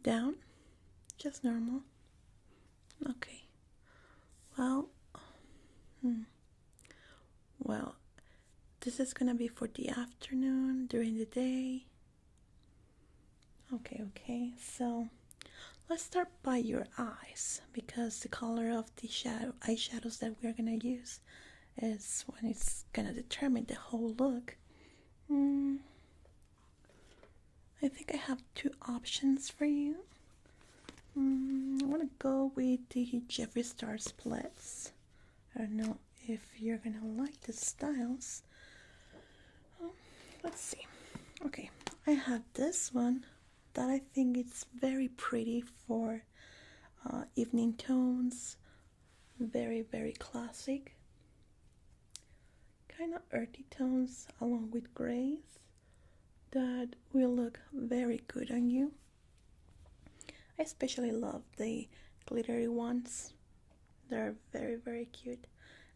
Down? Just normal? Okay. Well, well, this is gonna be for the afternoon, during the day. Okay. So let's start by your eyes because the color of the eyeshadows that we're gonna use is when it's gonna determine the whole look. I think I have two options for you. I want to go with the Jeffree Star splits. I don't know if you're gonna like the styles. Let's see. Okay, I have this one that I think it's very pretty for evening tones. Very classic. Kind of earthy tones along with grays that will look very good on you. I especially love the glittery ones. They're very cute.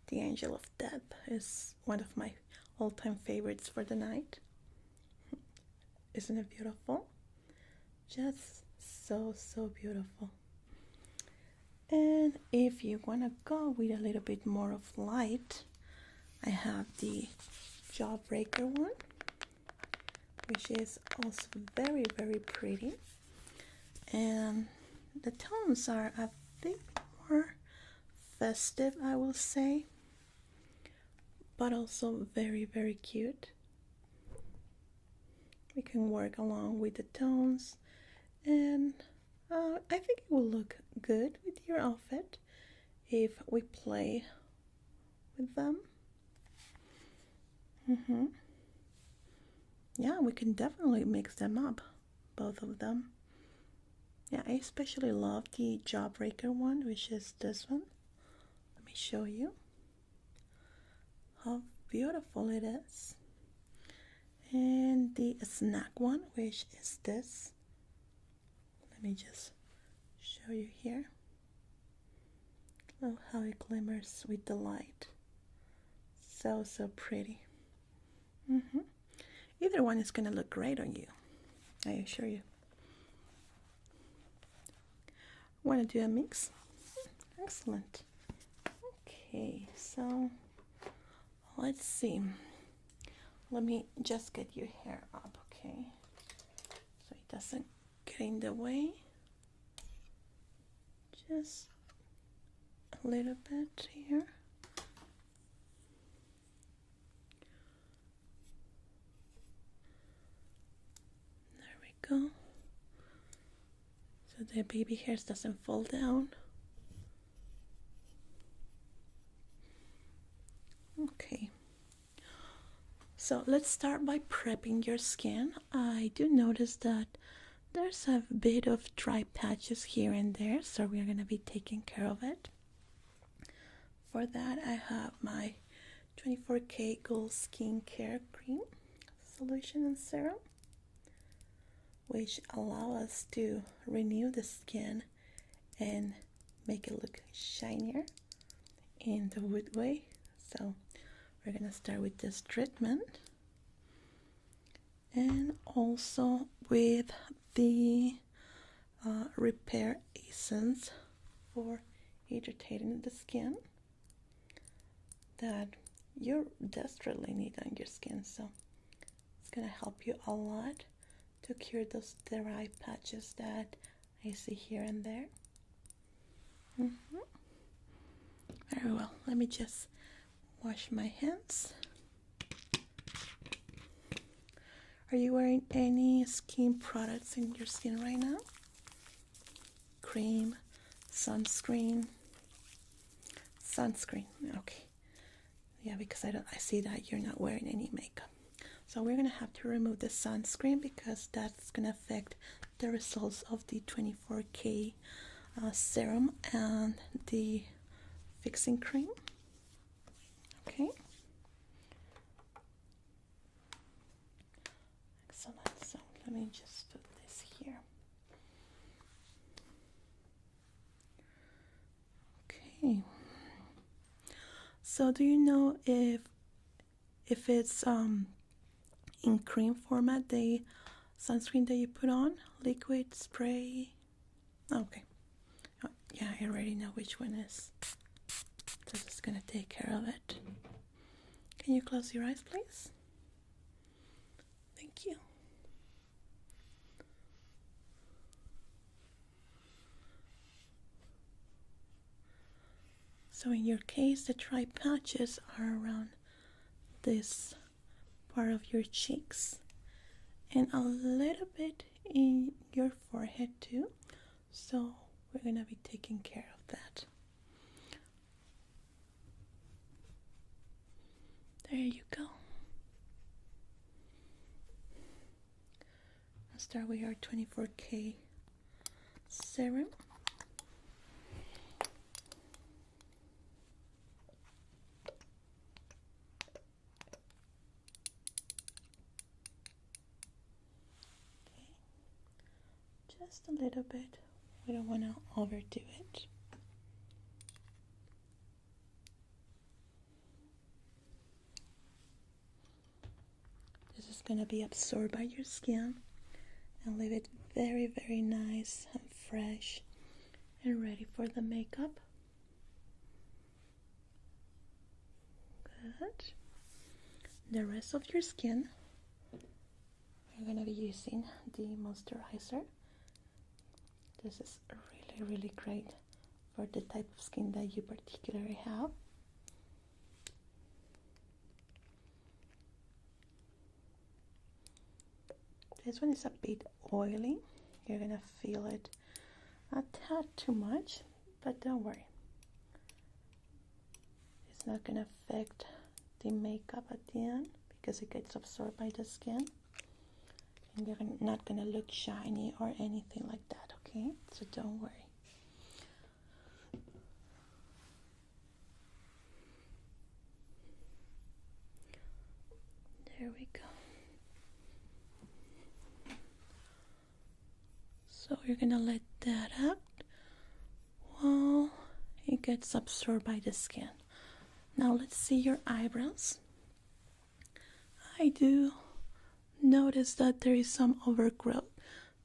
The Angel of Death is one of my all-time favorites for the night. Isn't it beautiful? Just so beautiful. And if you want to go with a little bit more of light, I have the Jawbreaker one, which is also very pretty. And the tones are a bit more festive, I will say, but also very cute. We can work along with the tones, and I think it will look good with your outfit if we play with them. Yeah, we can definitely mix them up, both of them. Yeah, I especially love the Jawbreaker one, which is this one. Let me show you how beautiful it is. And the snack one, which is this. Let me just show you here. Look how it glimmers with the light. So pretty. Either one is gonna look great on you, I assure you. Want to do a mix? Excellent. Okay, so let's see. Let me just get your hair up, okay? So it doesn't get in the way. Just a little bit here. There we go. So the baby hairs doesn't fall down. Okay. So let's start by prepping your skin. I do notice that there's a bit of dry patches here and there, so we're going to be taking care of it. For that, I have my 24K Gold Skincare Cream Solution and Serum, which allow us to renew the skin and make it look shinier in the wood way. So we're gonna start with this treatment, and also with the Repair Essence for irritating the skin that you desperately need on your skin. So it's gonna help you a lot to cure those dry patches that I see here and there. Very well. Let me just wash my hands. Are you wearing any skin products in your skin right now? Cream, sunscreen. Okay. Yeah, because I see that you're not wearing any makeup. So we're gonna have to remove the sunscreen because that's gonna affect the results of the 24K serum and the fixing cream. Okay. Excellent. So let me just put this here. Okay. So do you know if it's in cream format, the sunscreen that you put on, liquid, spray? Okay. Oh, yeah, I already know which one is. So just gonna take care of it. Can you close your eyes, please? Thank you. So in your case, the dry patches are around this part of your cheeks and a little bit in your forehead too. So we're gonna be taking care of that. There you go. I'll start with our 24K serum. Okay, just a little bit. We don't want to overdo it. This is going to be absorbed by your skin and leave it very, very nice and fresh and ready for the makeup. Good. The rest of your skin, we're going to be using the moisturizer. This is really, really great for the type of skin that you particularly have. This one is a bit oily. You're gonna feel it a tad too much, but don't worry. It's not gonna affect the makeup at the end because it gets absorbed by the skin. And you're not gonna look shiny or anything like that, okay? So don't worry. There we go. So you're gonna let that out while it gets absorbed by the skin. Now let's see your eyebrows. I do notice that there is some overgrowth,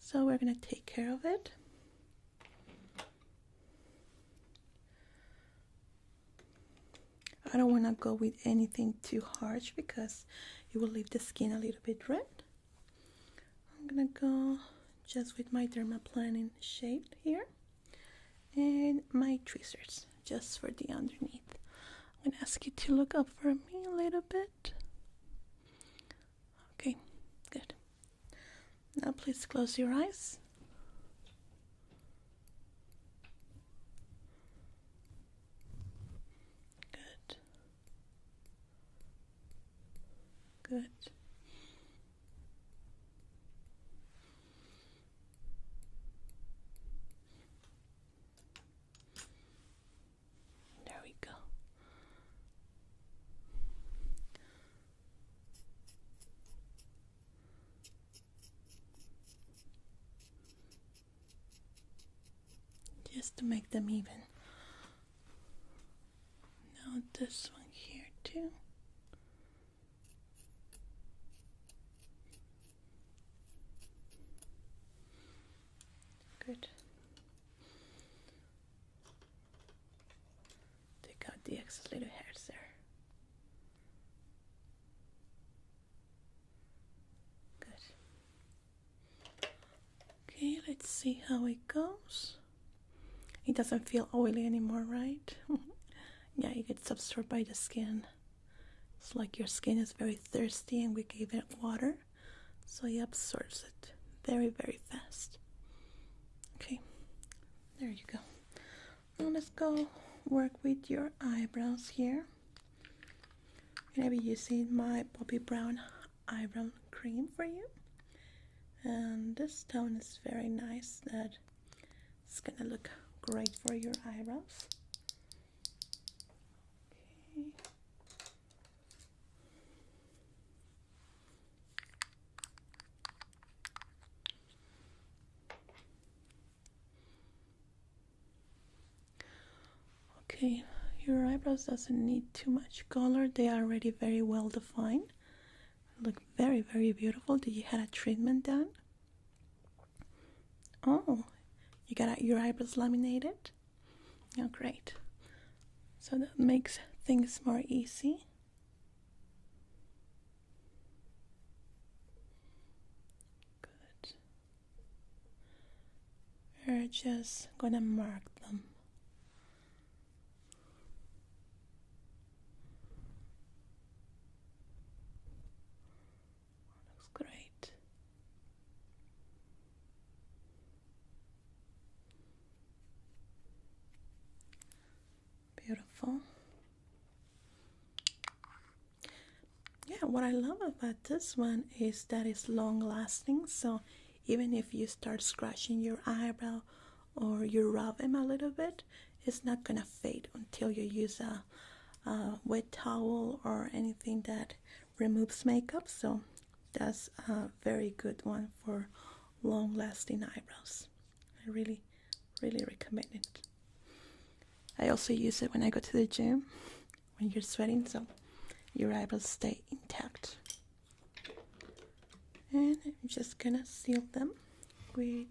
so we're gonna take care of it. I don't want to go with anything too harsh because it will leave the skin a little bit red. I'm gonna go just with my dermaplaning shade here and my tweezers just for the underneath. I'm gonna ask you to look up for me a little bit. Okay, good. Now please close your eyes. Good. Good. There we go. Just to make them even. Now this one here too. Good. Take out the excess little hairs there. Good. Okay, let's see how it goes. It doesn't feel oily anymore, right? Yeah, it gets absorbed by the skin. It's like your skin is very thirsty and we gave it water, so it absorbs it very, very fast. Okay, there you go. Now let's go work with your eyebrows here. I'm gonna be using my Poppy Brown eyebrow cream for you. And this tone is very nice, that it's gonna look great for your eyebrows. Okay. Okay, your eyebrows doesn't need too much color. They are already very well defined. Look very, very beautiful. Did you have a treatment done? Oh, you got your eyebrows laminated? Oh, great. So that makes things more easy. Good. We're just gonna mark them. beautiful. Yeah, what I love about this one is that it's long lasting, so even if you start scratching your eyebrow or you rub them a little bit, it's not gonna fade until you use a wet towel or anything that removes makeup. So that's a very good one for long lasting eyebrows. I really recommend it. I also use it when I go to the gym when you're sweating, so your eyebrows stay intact. And I'm just gonna seal them with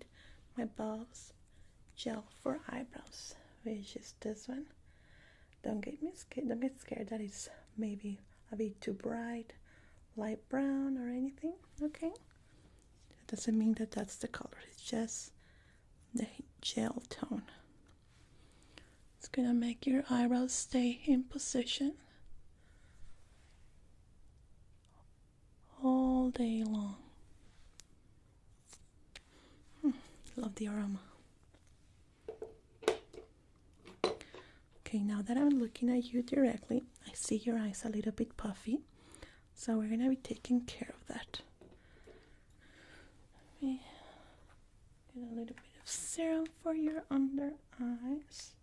my Bob's gel for eyebrows, which is this one. Don't get scared that it's maybe a bit too bright, light brown or anything. Okay, that doesn't mean that that's the color. It's just the gel tone. It's gonna make your eyebrows stay in position all day long. Love the aroma. Okay, now that I'm looking at you directly, I see your eyes a little bit puffy, so we're gonna be taking care of that. Let me get a little bit of serum for your under eyes,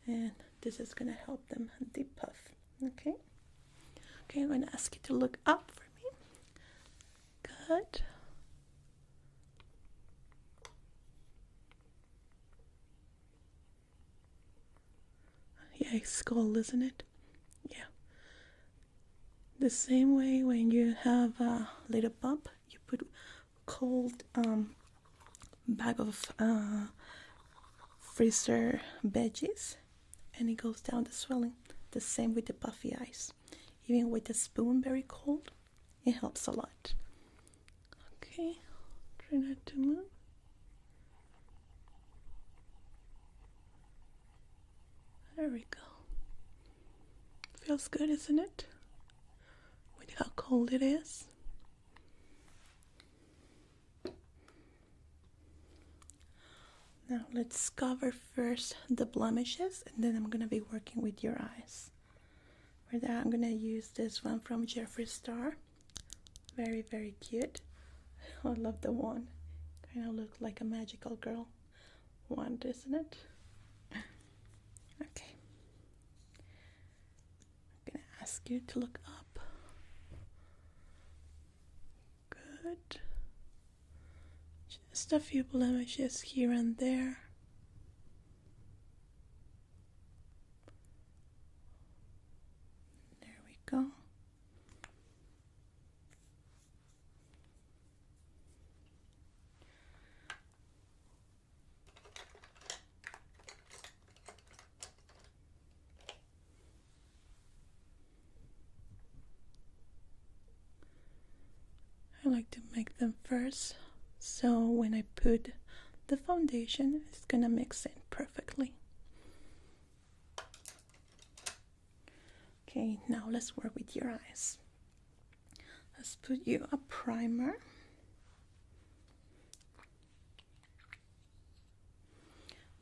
and this is gonna help them depuff. Okay, I'm gonna ask you to look up for me. Good. Yeah, it's cold, isn't it? Yeah. The same way when you have a little bump, you put cold bag of freezer veggies, and it goes down the swelling. The same with the puffy eyes. Even with the spoon very cold, it helps a lot. Okay, try not to move. There we go. Feels good, isn't it? With how cold it is. Now let's cover first the blemishes, and then I'm gonna be working with your eyes. For that, I'm gonna use this one from Jeffree Star. Very cute. I love the one. Kind of look like a magical girl wand, isn't it? Okay. I'm gonna ask you to look up. Good. Just a few blemishes here and there. There we go. I like to make them first, so when I put the foundation, it's gonna mix in perfectly. Okay, now let's work with your eyes. Let's put you a primer.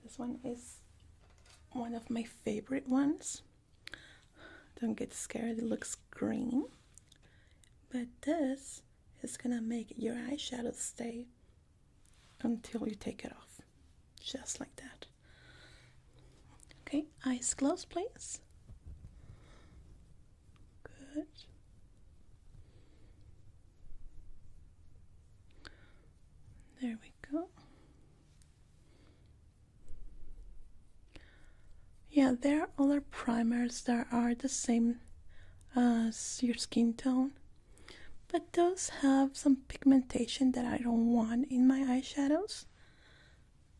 This one is one of my favorite ones. Don't get scared, it looks green. But this is gonna make your eyeshadow stay until you take it off. Just like that. Okay, eyes closed, please. Good. There we go. Yeah, there are other primers that are the same as your skin tone, but those have some pigmentation that I don't want in my eyeshadows.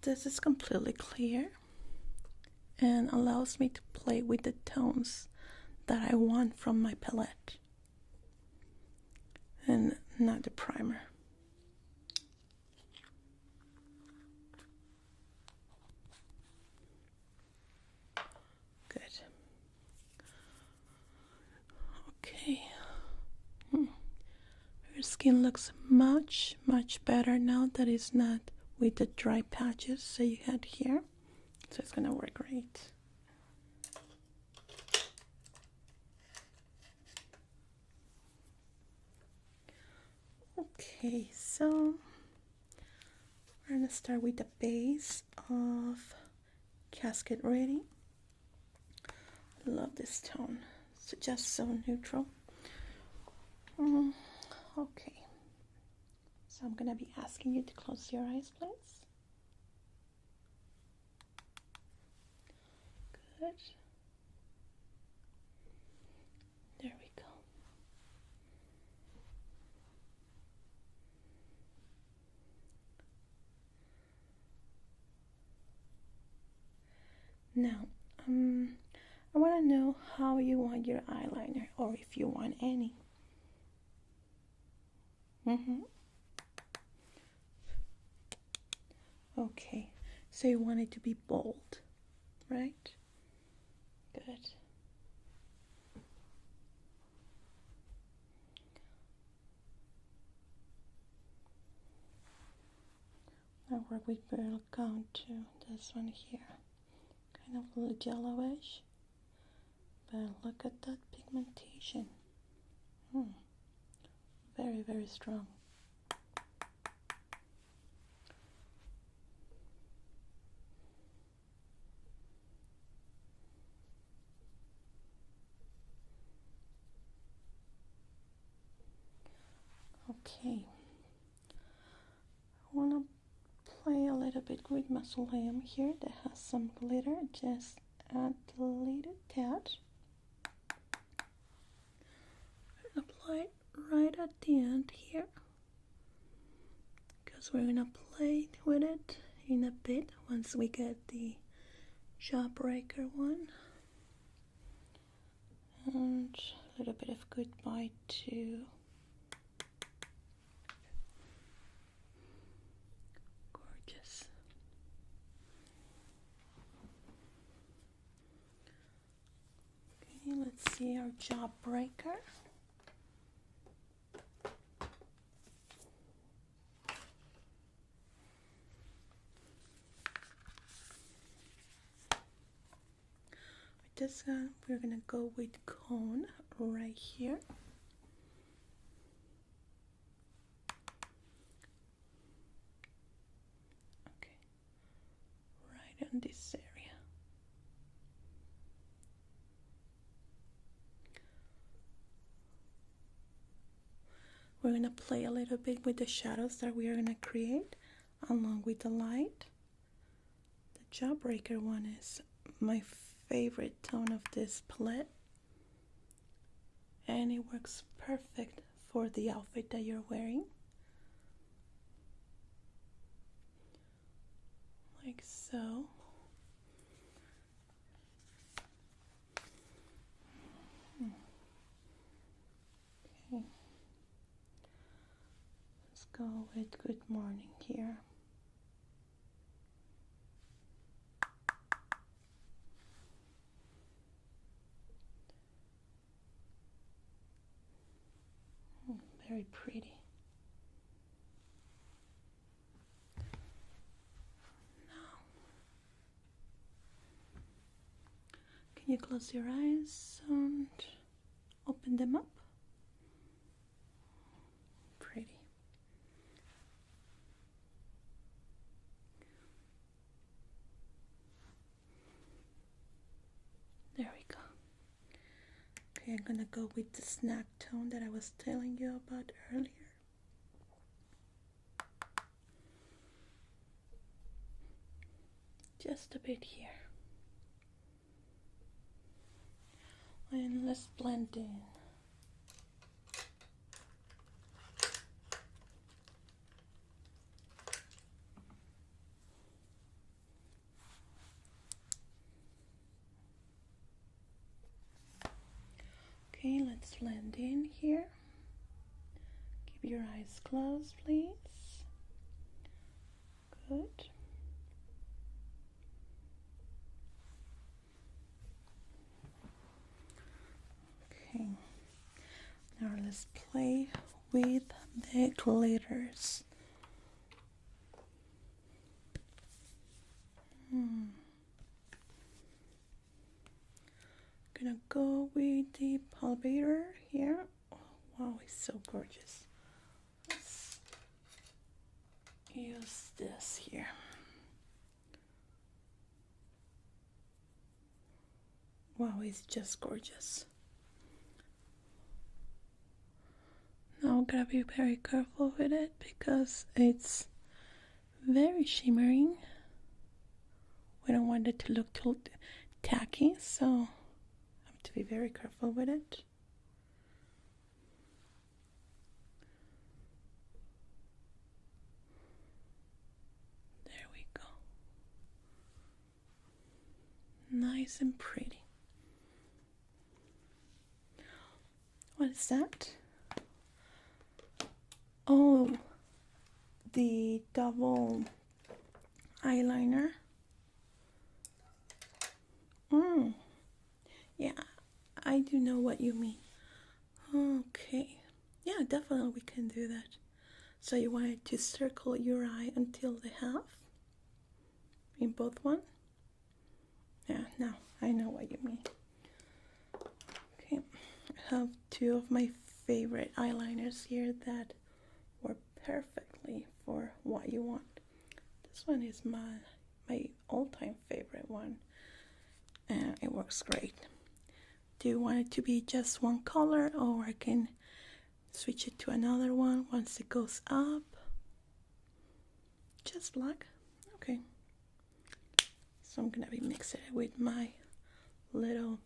This is completely clear and allows me to play with the tones that I want from my palette and not the primer. Good. Okay. Your skin looks much better now that it's not with the dry patches that you had here. So it's gonna work great. Okay, so we're gonna start with the base of Casket Ready. I love this tone. It's just so neutral. Okay, so I'm gonna be asking you to close your eyes, please. Good. There we go. Now, I want to know how you want your eyeliner, or if you want any. Okay, so you want it to be bold, right? Good. I work with Pearl Count too, this one here. Kind of a little yellowish, but look at that pigmentation. Very, very strong. Okay, I want to play a little bit with my Salon here that has some glitter. Just add a little tad. Apply it right at the end here, because we're gonna play with it in a bit once we get the Jawbreaker one. And a little bit of Goodbye too. Gorgeous. Okay, let's see our Jawbreaker. This one, we're gonna go with Cone right here. Okay, right in this area. We're gonna play a little bit with the shadows that we are gonna create along with the light. The Jawbreaker one is my favorite tone of this palette, and it works perfect for the outfit that you're wearing, like so. Okay, let's go with Good Morning here. Very pretty. Now, can you close your eyes and open them up? Pretty. There we go. Okay, I'm gonna go with the snack tone that I was telling you about earlier. Just a bit here. And let's blend in. Okay, let's blend in here. Keep your eyes closed, please. Good. Okay, now let's play with the glitters. Gonna go with the palpator here. Oh, wow, it's so gorgeous. Let's use this here. Wow, it's just gorgeous. Now gotta be very careful with it because it's very shimmering. We don't want it to look too tacky, so I have to be very careful with it. There we go. Nice and pretty. What is that? Oh, the double eyeliner. Yeah, I do know what you mean. Okay. Yeah, definitely we can do that. So you wanted to circle your eye until the half? In both one? Yeah, now I know what you mean. Okay, I have two of my favorite eyeliners here that work perfectly for what you want. This one is my all-time favorite one, and it works great. Do you want it to be just one color, or I can switch it to another one once it goes up? Just black? Okay. So I'm gonna be mixing it with my little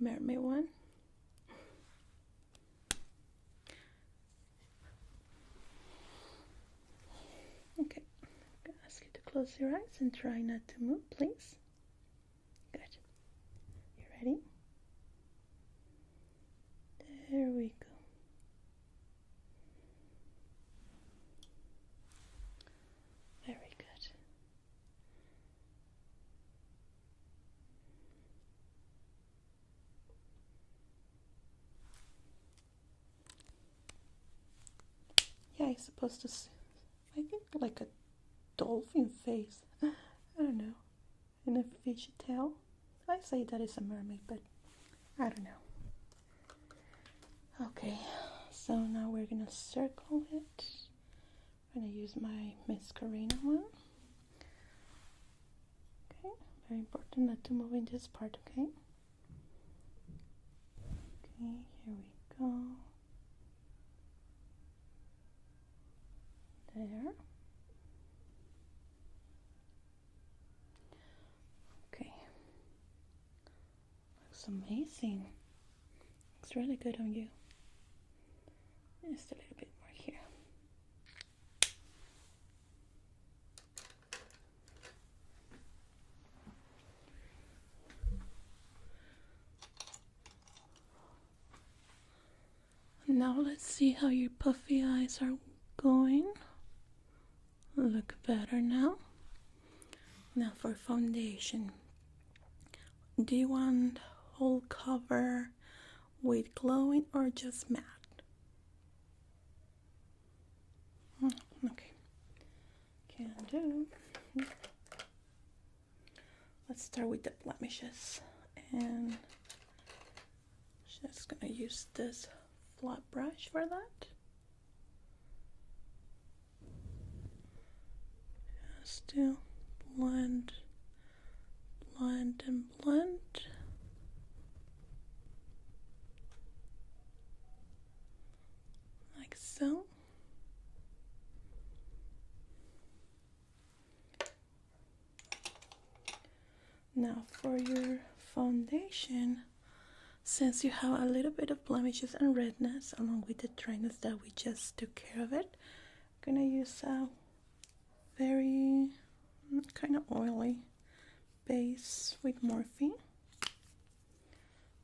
mermaid one. Okay, I'm gonna ask you to close your eyes and try not to move, please. Good. You ready? There we go. Very good. Yeah, it's supposed to, I think, like a dolphin face. I don't know. And a fish tail. I say that is a mermaid, but I don't know. Okay, so now we're gonna circle it. I'm gonna use my mascarina one. Okay, very important not to move in this part, okay? Okay, here we go. There. Okay. Looks amazing. Looks really good on you. Just a little bit more here. Now let's see how your puffy eyes are going. Look better now. Now for foundation. Do you want whole cover with glowing or just matte? Okay. Can do. Let's start with the blemishes. And just gonna use this flat brush for that. Just to blend, blend, and blend. Like so. Now for your foundation, since you have a little bit of blemishes and redness along with the dryness that we just took care of it, I'm gonna use a very kind of oily base with Morphe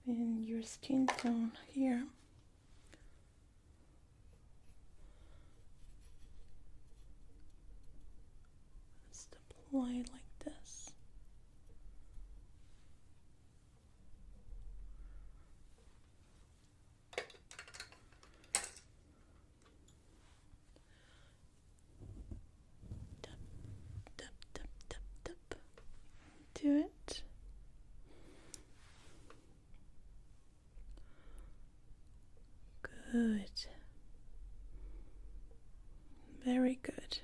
in your skin tone here. Just apply it like this. Do it. Good. Very good.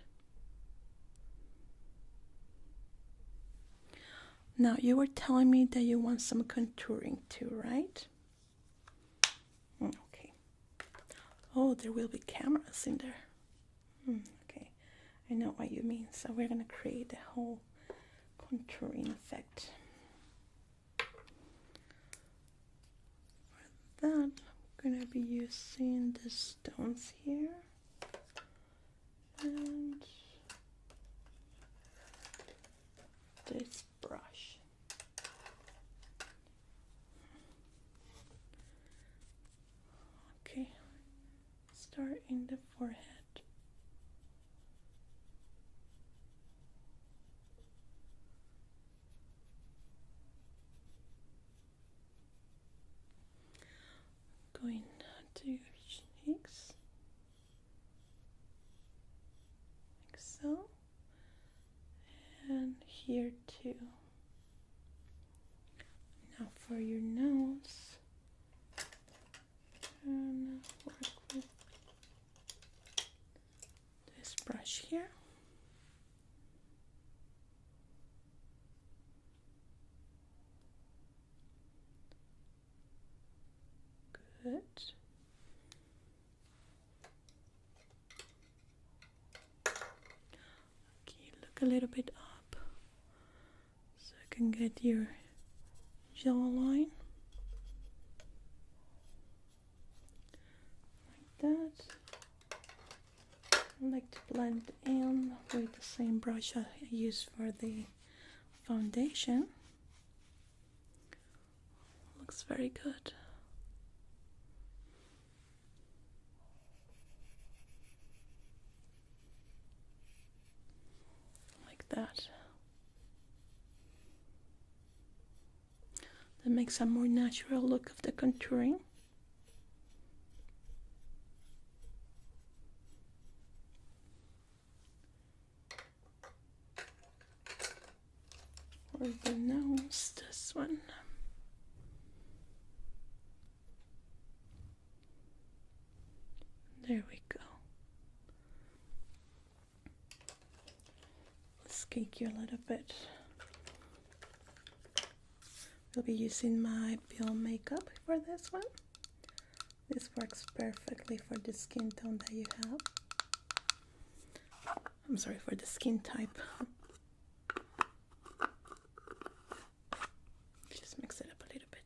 Now, you were telling me that you want some contouring too, right? Okay. Oh, there will be cameras in there. Okay, I know what you mean. So we're gonna create a whole contouring effect. For that, I'm gonna be using the stones here and this brush. Okay, start in the forehead. Going to your cheeks, like so, and here too. Now for your nose, and work with this brush here. Good. Okay, look a little bit up so I can get your jawline. Like that. I like to blend in with the same brush I use for the foundation. Looks very good. That makes a more natural look of the contouring. For the nose, this one. There we go. Let's cake you a little bit. We'll be using my Peel makeup for this one. This works perfectly for the skin tone that you have. I'm sorry, for the skin type. Just mix it up a little bit.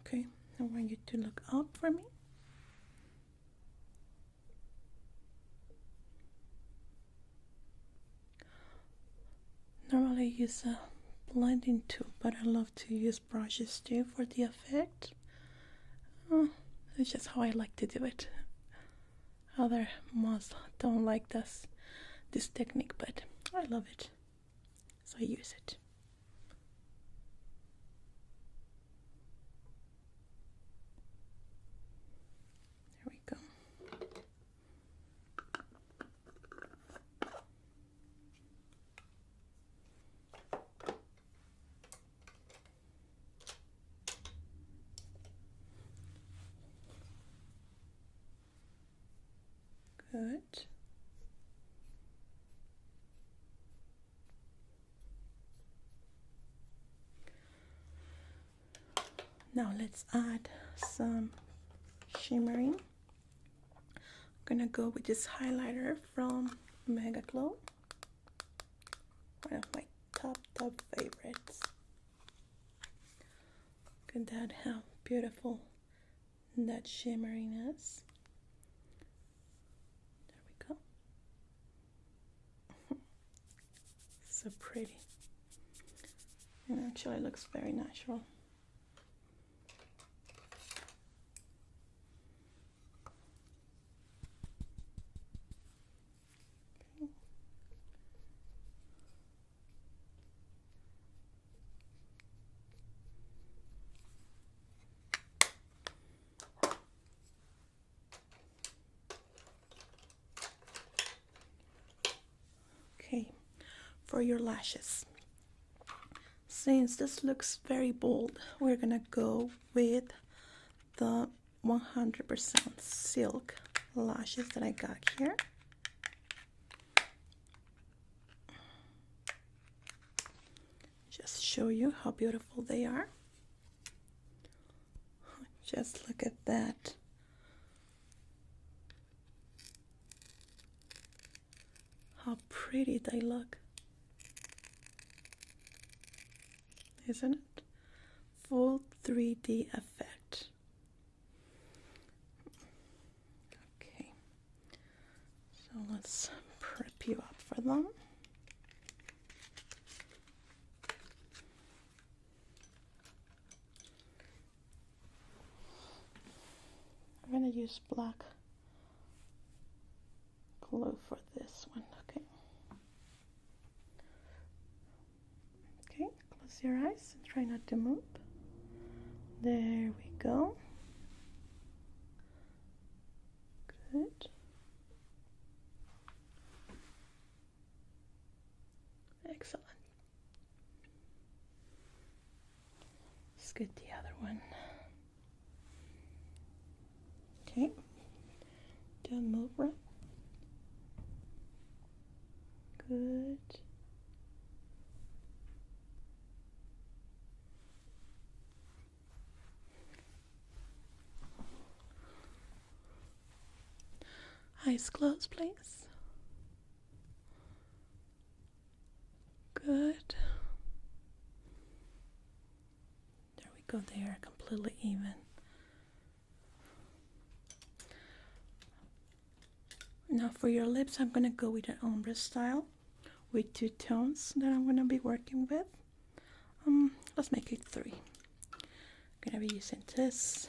Okay, I want you to look up for me. Normally I use a blending tool, but I love to use brushes too for the effect. It's just how I like to do it. Other moths don't like this technique, but I love it, so I use it. There we go. Good. Now let's add some shimmering. I'm gonna go with this highlighter from Mega Glow. One of my top favorites. Look at that, how beautiful that shimmering is. There we go. So pretty. And actually looks very natural. for your lashes. Since this looks very bold, we're gonna go with the 100% silk lashes that I got here. Just show you how beautiful they are. Just look at that. How pretty they look. Isn't it? Full 3D effect. Okay. So let's prep you up for them. I'm going to use black glue for this one, okay? Okay, close your eyes and try not to move. There we go. Good. Excellent. Let's get the other one. Okay, don't move, right? Good. Eyes closed, please. Good. There we go, they are completely even. Now for your lips, I'm going to go with an ombre style with 2 tones that I'm going to be working with. Let's make it 3. I'm going to be using this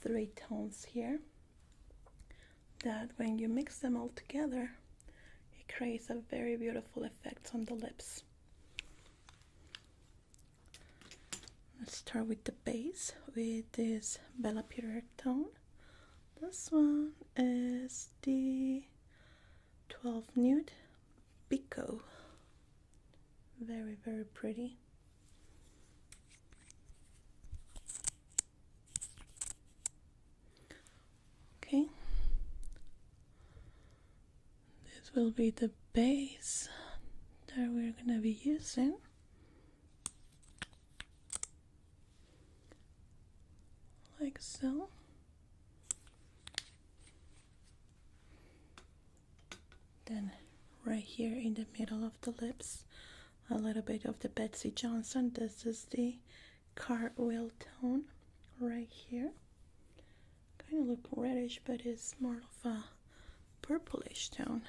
3 tones here. That when you mix them all together, it creates a very beautiful effect on the lips. Let's start with the base with this Bella Peter tone. This one is the 12 Nude Pico. Very, very pretty. Okay. This will be the base that we're going to be using. Like so. Then right here in the middle of the lips, a little bit of the Betsy Johnson. This is the Cartwheel tone right here. Kind of look reddish, but it's more of a purplish tone.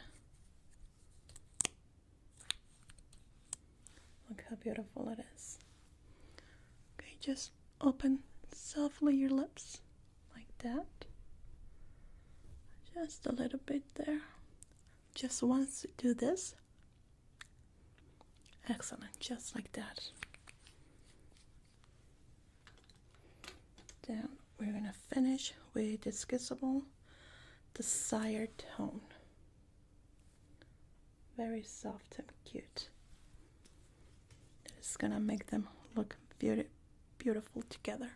Look how beautiful it is. Okay, just open softly your lips like that. Just a little bit there. Just once do this. Excellent, just like that. Then we're gonna finish with this Kissable Desire tone. Very soft and cute. It's gonna make them look beautiful together.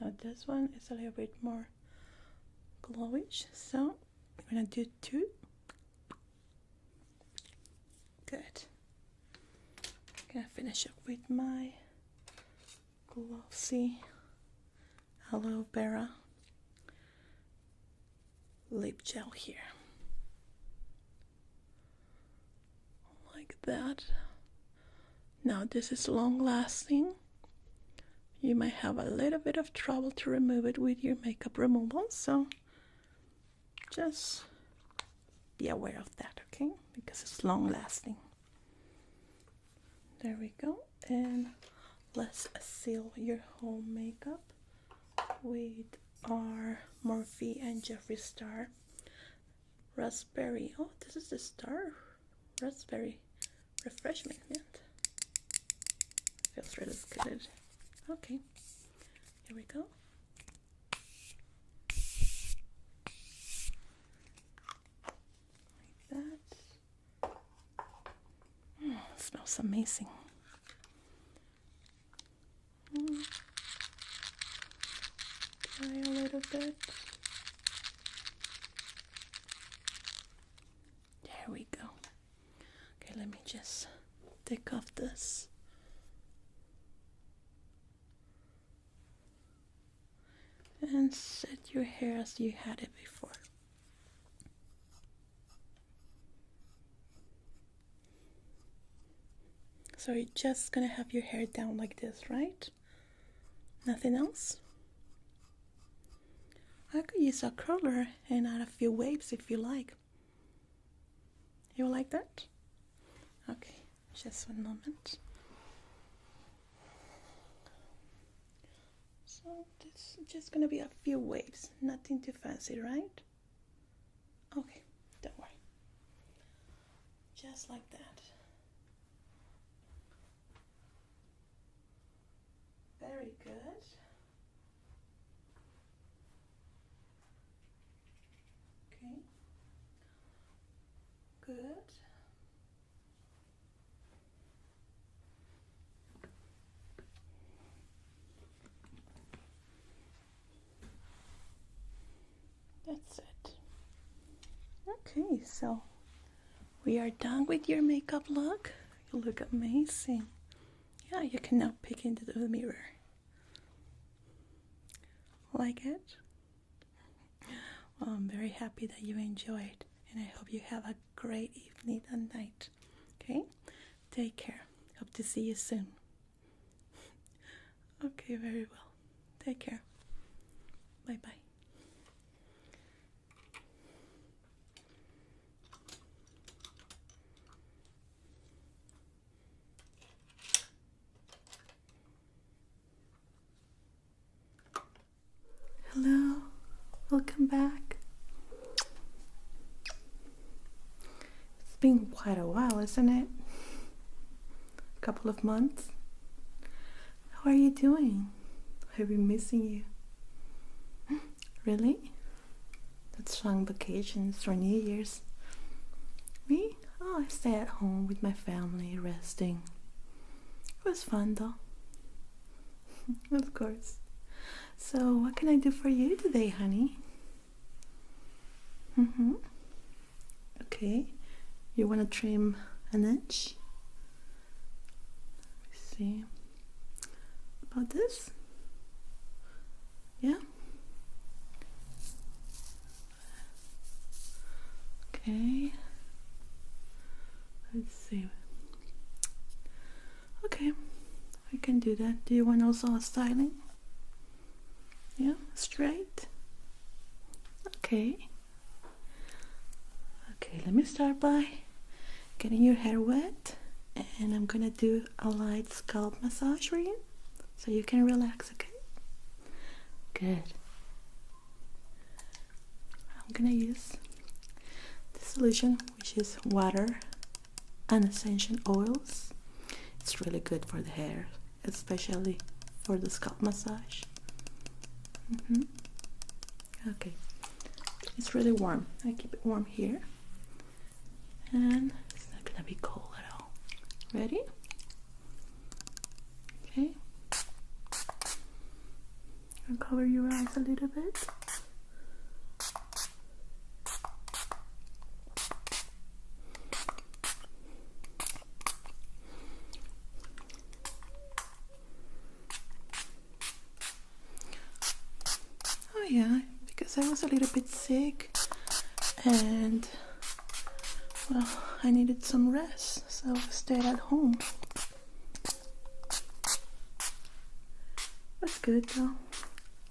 Now this one is a little bit more glowish, so I'm gonna do 2. Good. I'm gonna finish up with my glossy aloe vera lip gel here. Like that. Now this is long lasting. You might have a little bit of trouble to remove it with your makeup removal, so just be aware of that, okay? Because it's long lasting. There we go. And let's seal your whole makeup with our Morphe and Jeffree Star Raspberry. Oh, this is the Star Raspberry Refreshment Mint. Feels really good. Okay, here we go. Smells amazing. Try a little bit. There we go. Okay, let me just take off this. And set your hair as you had it before. So you're just gonna have your hair down like this, right? Nothing else? I could use a curler and add a few waves if you like. You like that? Okay, just 1 moment. So this is just gonna be a few waves, nothing too fancy, right? Okay, don't worry. Just like that. Very good. Okay. Good. That's it. Okay, so we are done with your makeup look. You look amazing. Yeah, you can now peek into the mirror. Like it? Well, I'm very happy that you enjoyed, and I hope you have a great evening and night. Okay? Take care. Hope to see you soon. Okay, very well. Take care. Bye-bye. Hello, welcome back. It's been quite a while, isn't it? A couple of months. How are you doing? I've been missing you. Really? That's long vacations for New Year's. Me? Oh, I stay at home with my family, resting. It was fun though. Of course. So, what can I do for you today, honey? Okay. You want to trim an inch? Let me see. About this? Yeah? Okay. Let's see. Okay. I can do that. Do you want also a styling? Yeah, straight. Okay. Okay, let me start by getting your hair wet, and I'm gonna do a light scalp massage for you so you can relax, okay? Good. I'm gonna use the solution, which is water and essential oils. It's really good for the hair, especially for the scalp massage. Okay, it's really warm. I keep it warm here, and it's not gonna be cold at all. Ready? Okay. I'll cover your eyes a little bit. Oh yeah, because I was a little bit sick and well, I needed some rest, so I stayed at home. That's good though.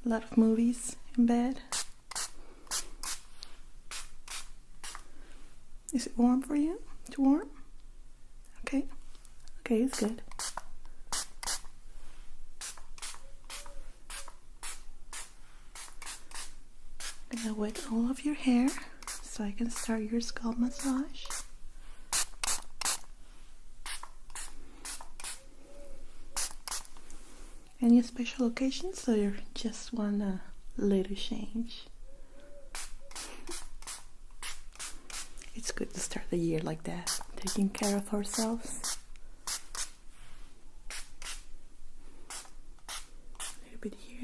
A lot of movies in bed. Is it warm for you? Too warm? Okay. Okay, it's good. I'm gonna wet all of your hair so I can start your scalp massage. Any special occasions or you just want a little change? It's good to start the year like that, taking care of ourselves.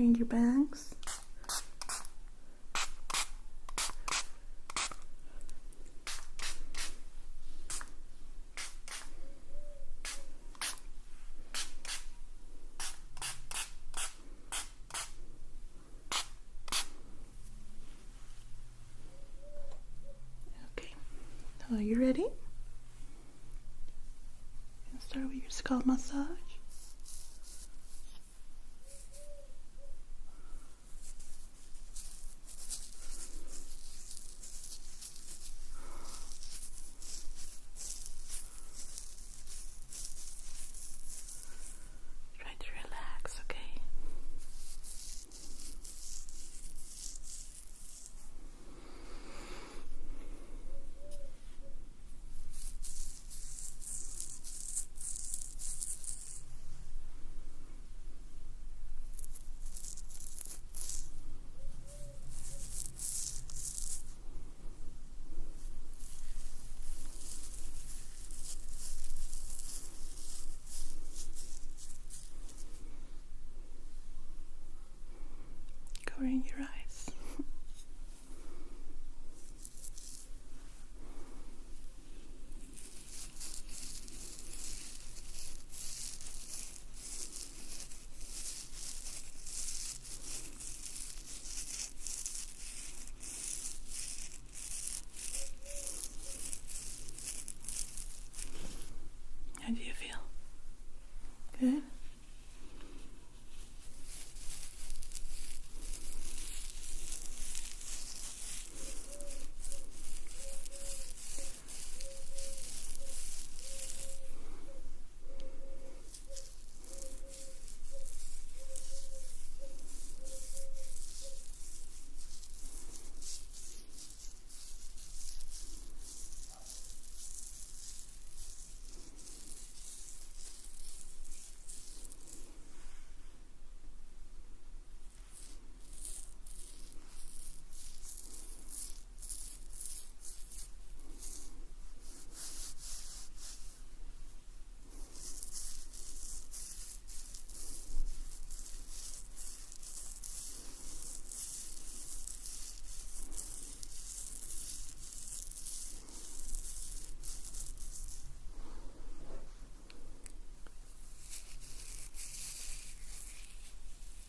Clearing your bangs. Okay, are you ready? Start with your scalp massage. Try to relax, okay? Covering your eyes. How do you feel? Good?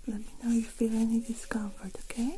Let me know if you feel any discomfort, okay?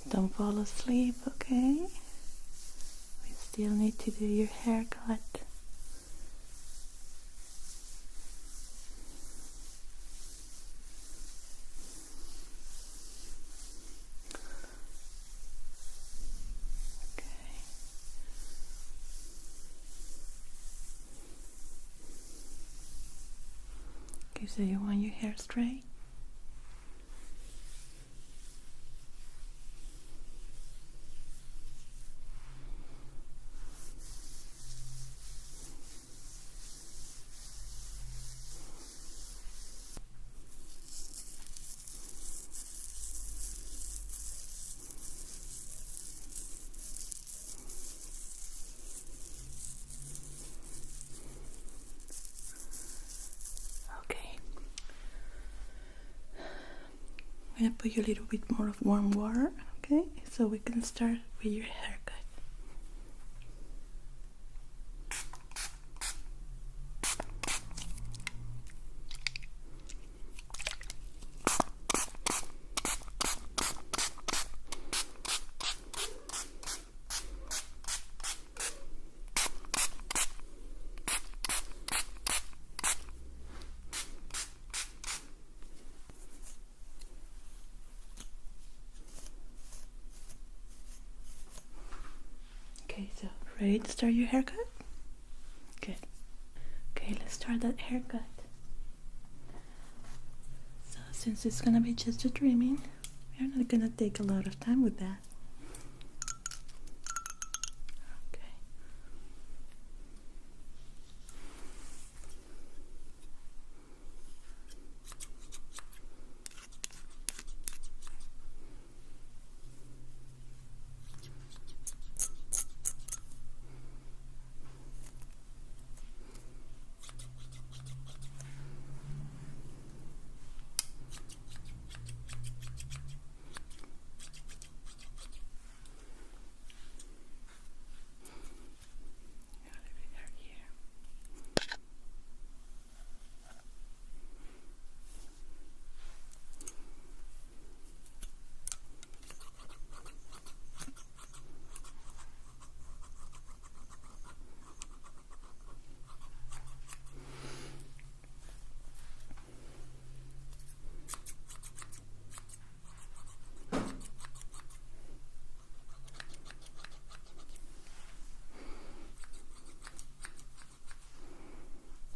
Don't fall asleep, okay? We still need to do your haircut. Okay, so you want your hair straight? gonna put you a little bit more of warm water, okay? So we can start with your haircut. Okay, so ready to start your haircut? Good. Okay, let's start that haircut. So since it's gonna be just a trimming, we're not gonna take a lot of time with that. Okay.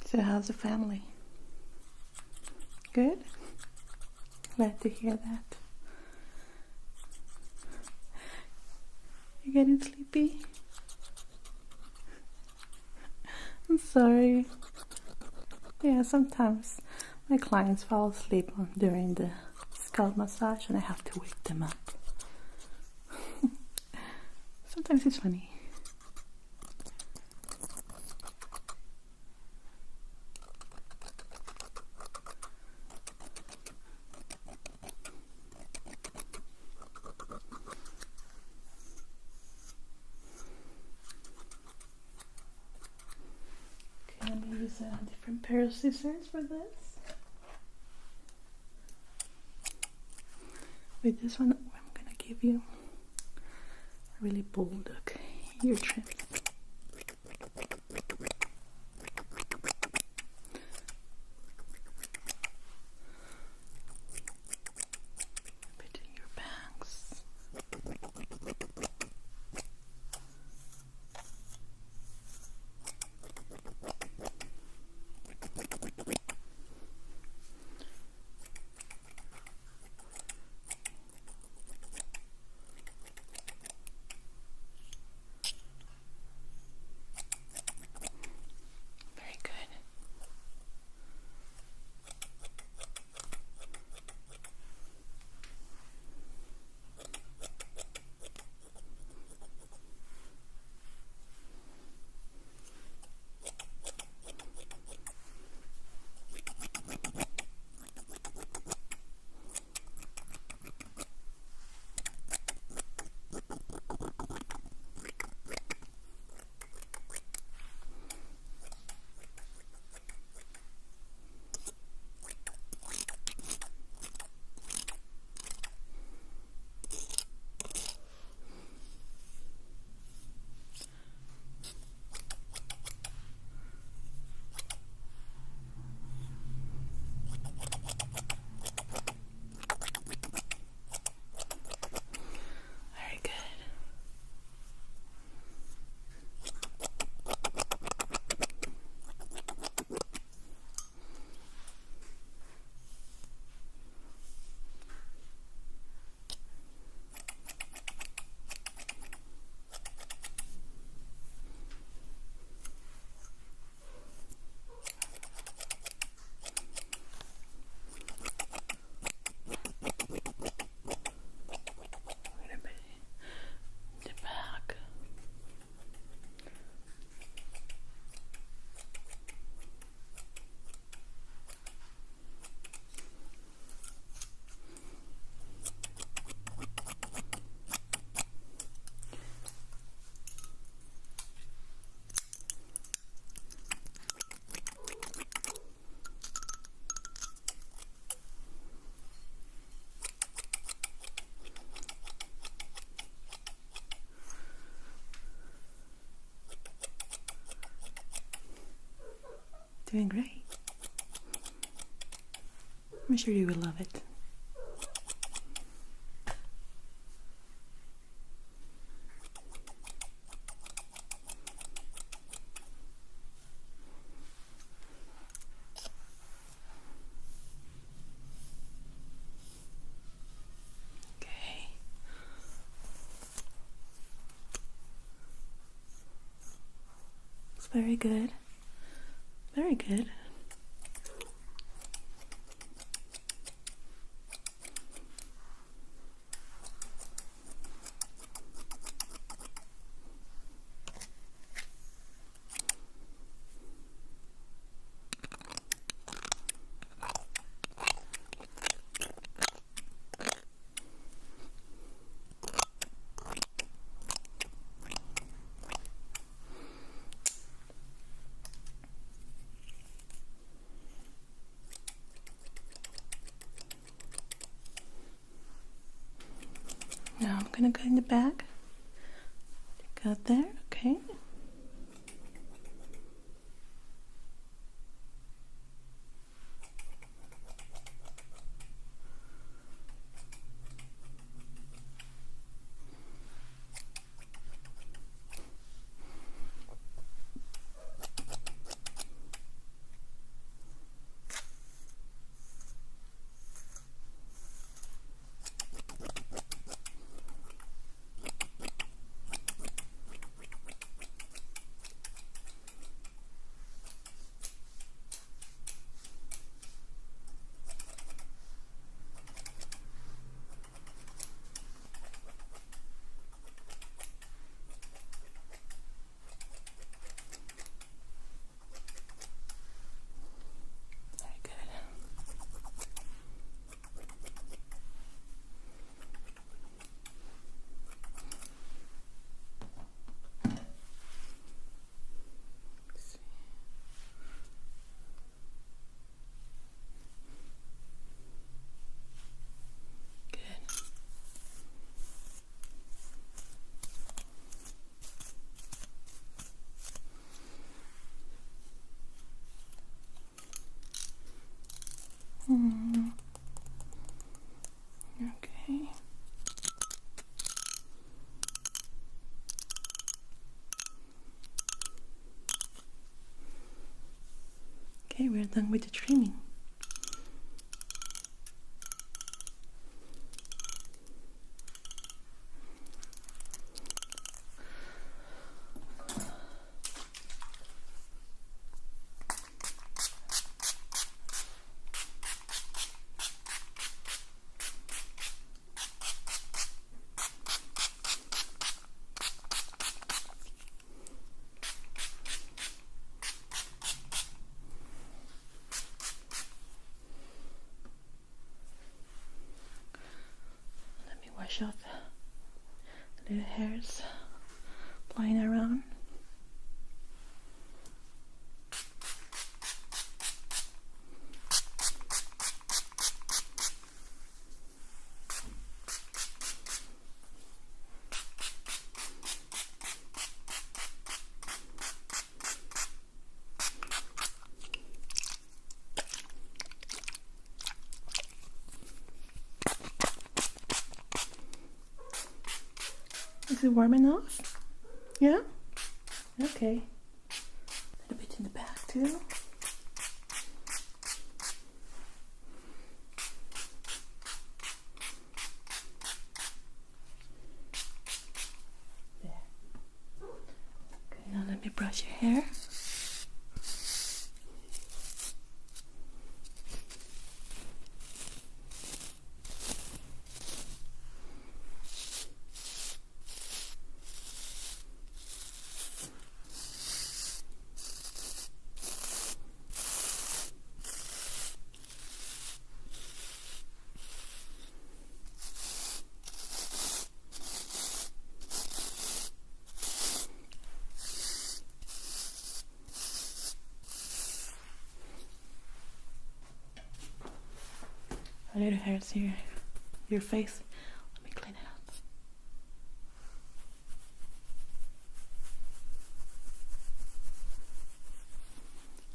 So how's the family? Good? Glad to hear that. You getting sleepy? I'm sorry. Yeah, sometimes my clients fall asleep during the scalp massage and I have to wake them up. Sometimes it's funny. I'm going to use a different pair of scissors for this. With this one, I'm going to give you a really bold look. Your trim. Put in your bangs. Doing great. I'm sure you will love it. Okay. It's very good. Very good. Now I'm gonna go in the back. Got there, okay. Okay. Okay, we're done with the trimming. Wash off the little hairs flying around. Is it warm enough? Yeah? Okay. A little bit in the back too. There. Okay, now let me brush your hair. A little hairs here, your face. Let me clean it up.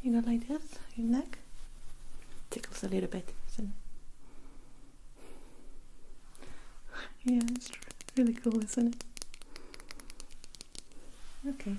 You it like this, your neck. Tickles a little bit, isn't it? Yeah, it's really cool, isn't it? Okay.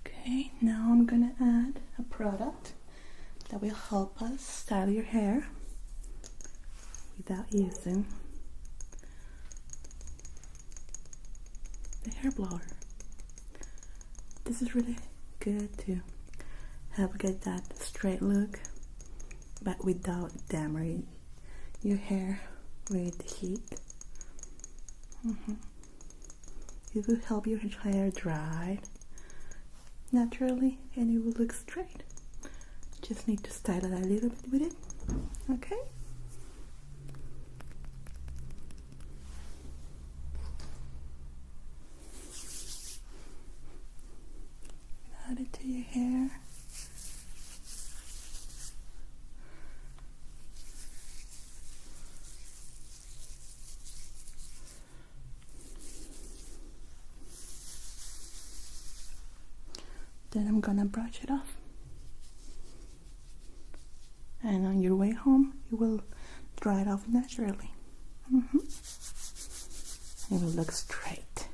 Okay, now I'm gonna add a product that will help us style your hair without using the hair blower. This is really good to help get that straight look, but without damaging your hair with the heat. It will help your hair dry naturally and it will look straight. Just need to style it a little bit with it. Okay? Add it to your hair. Then I'm gonna brush it off. And on your way home, you will dry it off naturally. It will look straight.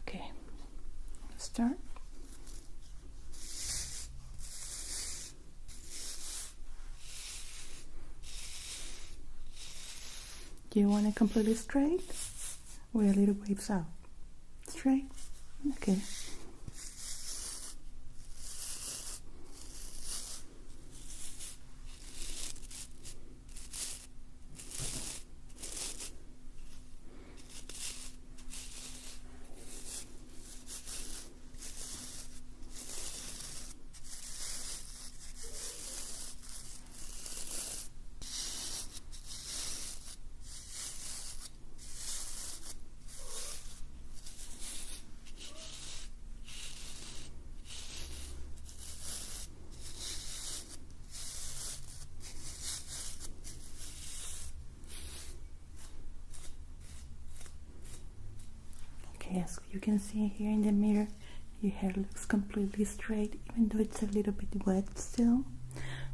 Okay, let's start. Do you want it completely straight or a little waves out? Straight? Okay. Yes, you can see here in the mirror, your hair looks completely straight, even though it's a little bit wet still.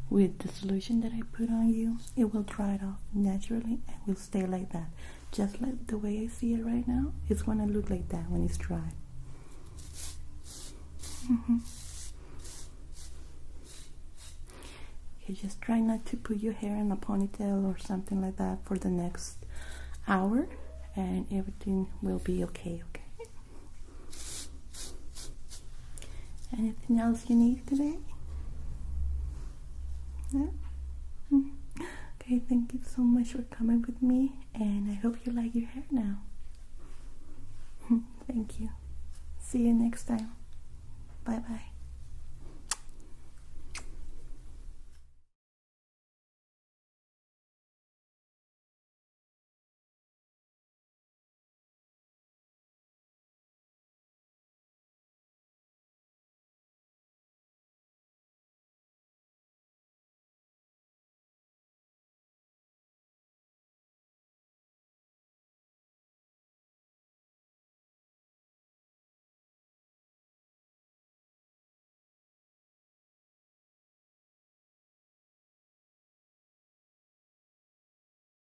With the solution that I put on you, it will dry it off naturally and will stay like that. Just like the way I see it right now, it's gonna look like that when it's dry. Okay, just try not to put your hair in a ponytail or something like that for the next hour, and everything will be okay. Anything else you need today? Yeah? Okay, thank you so much for coming with me, and I hope you like your hair now. Thank you. See you next time. Bye bye.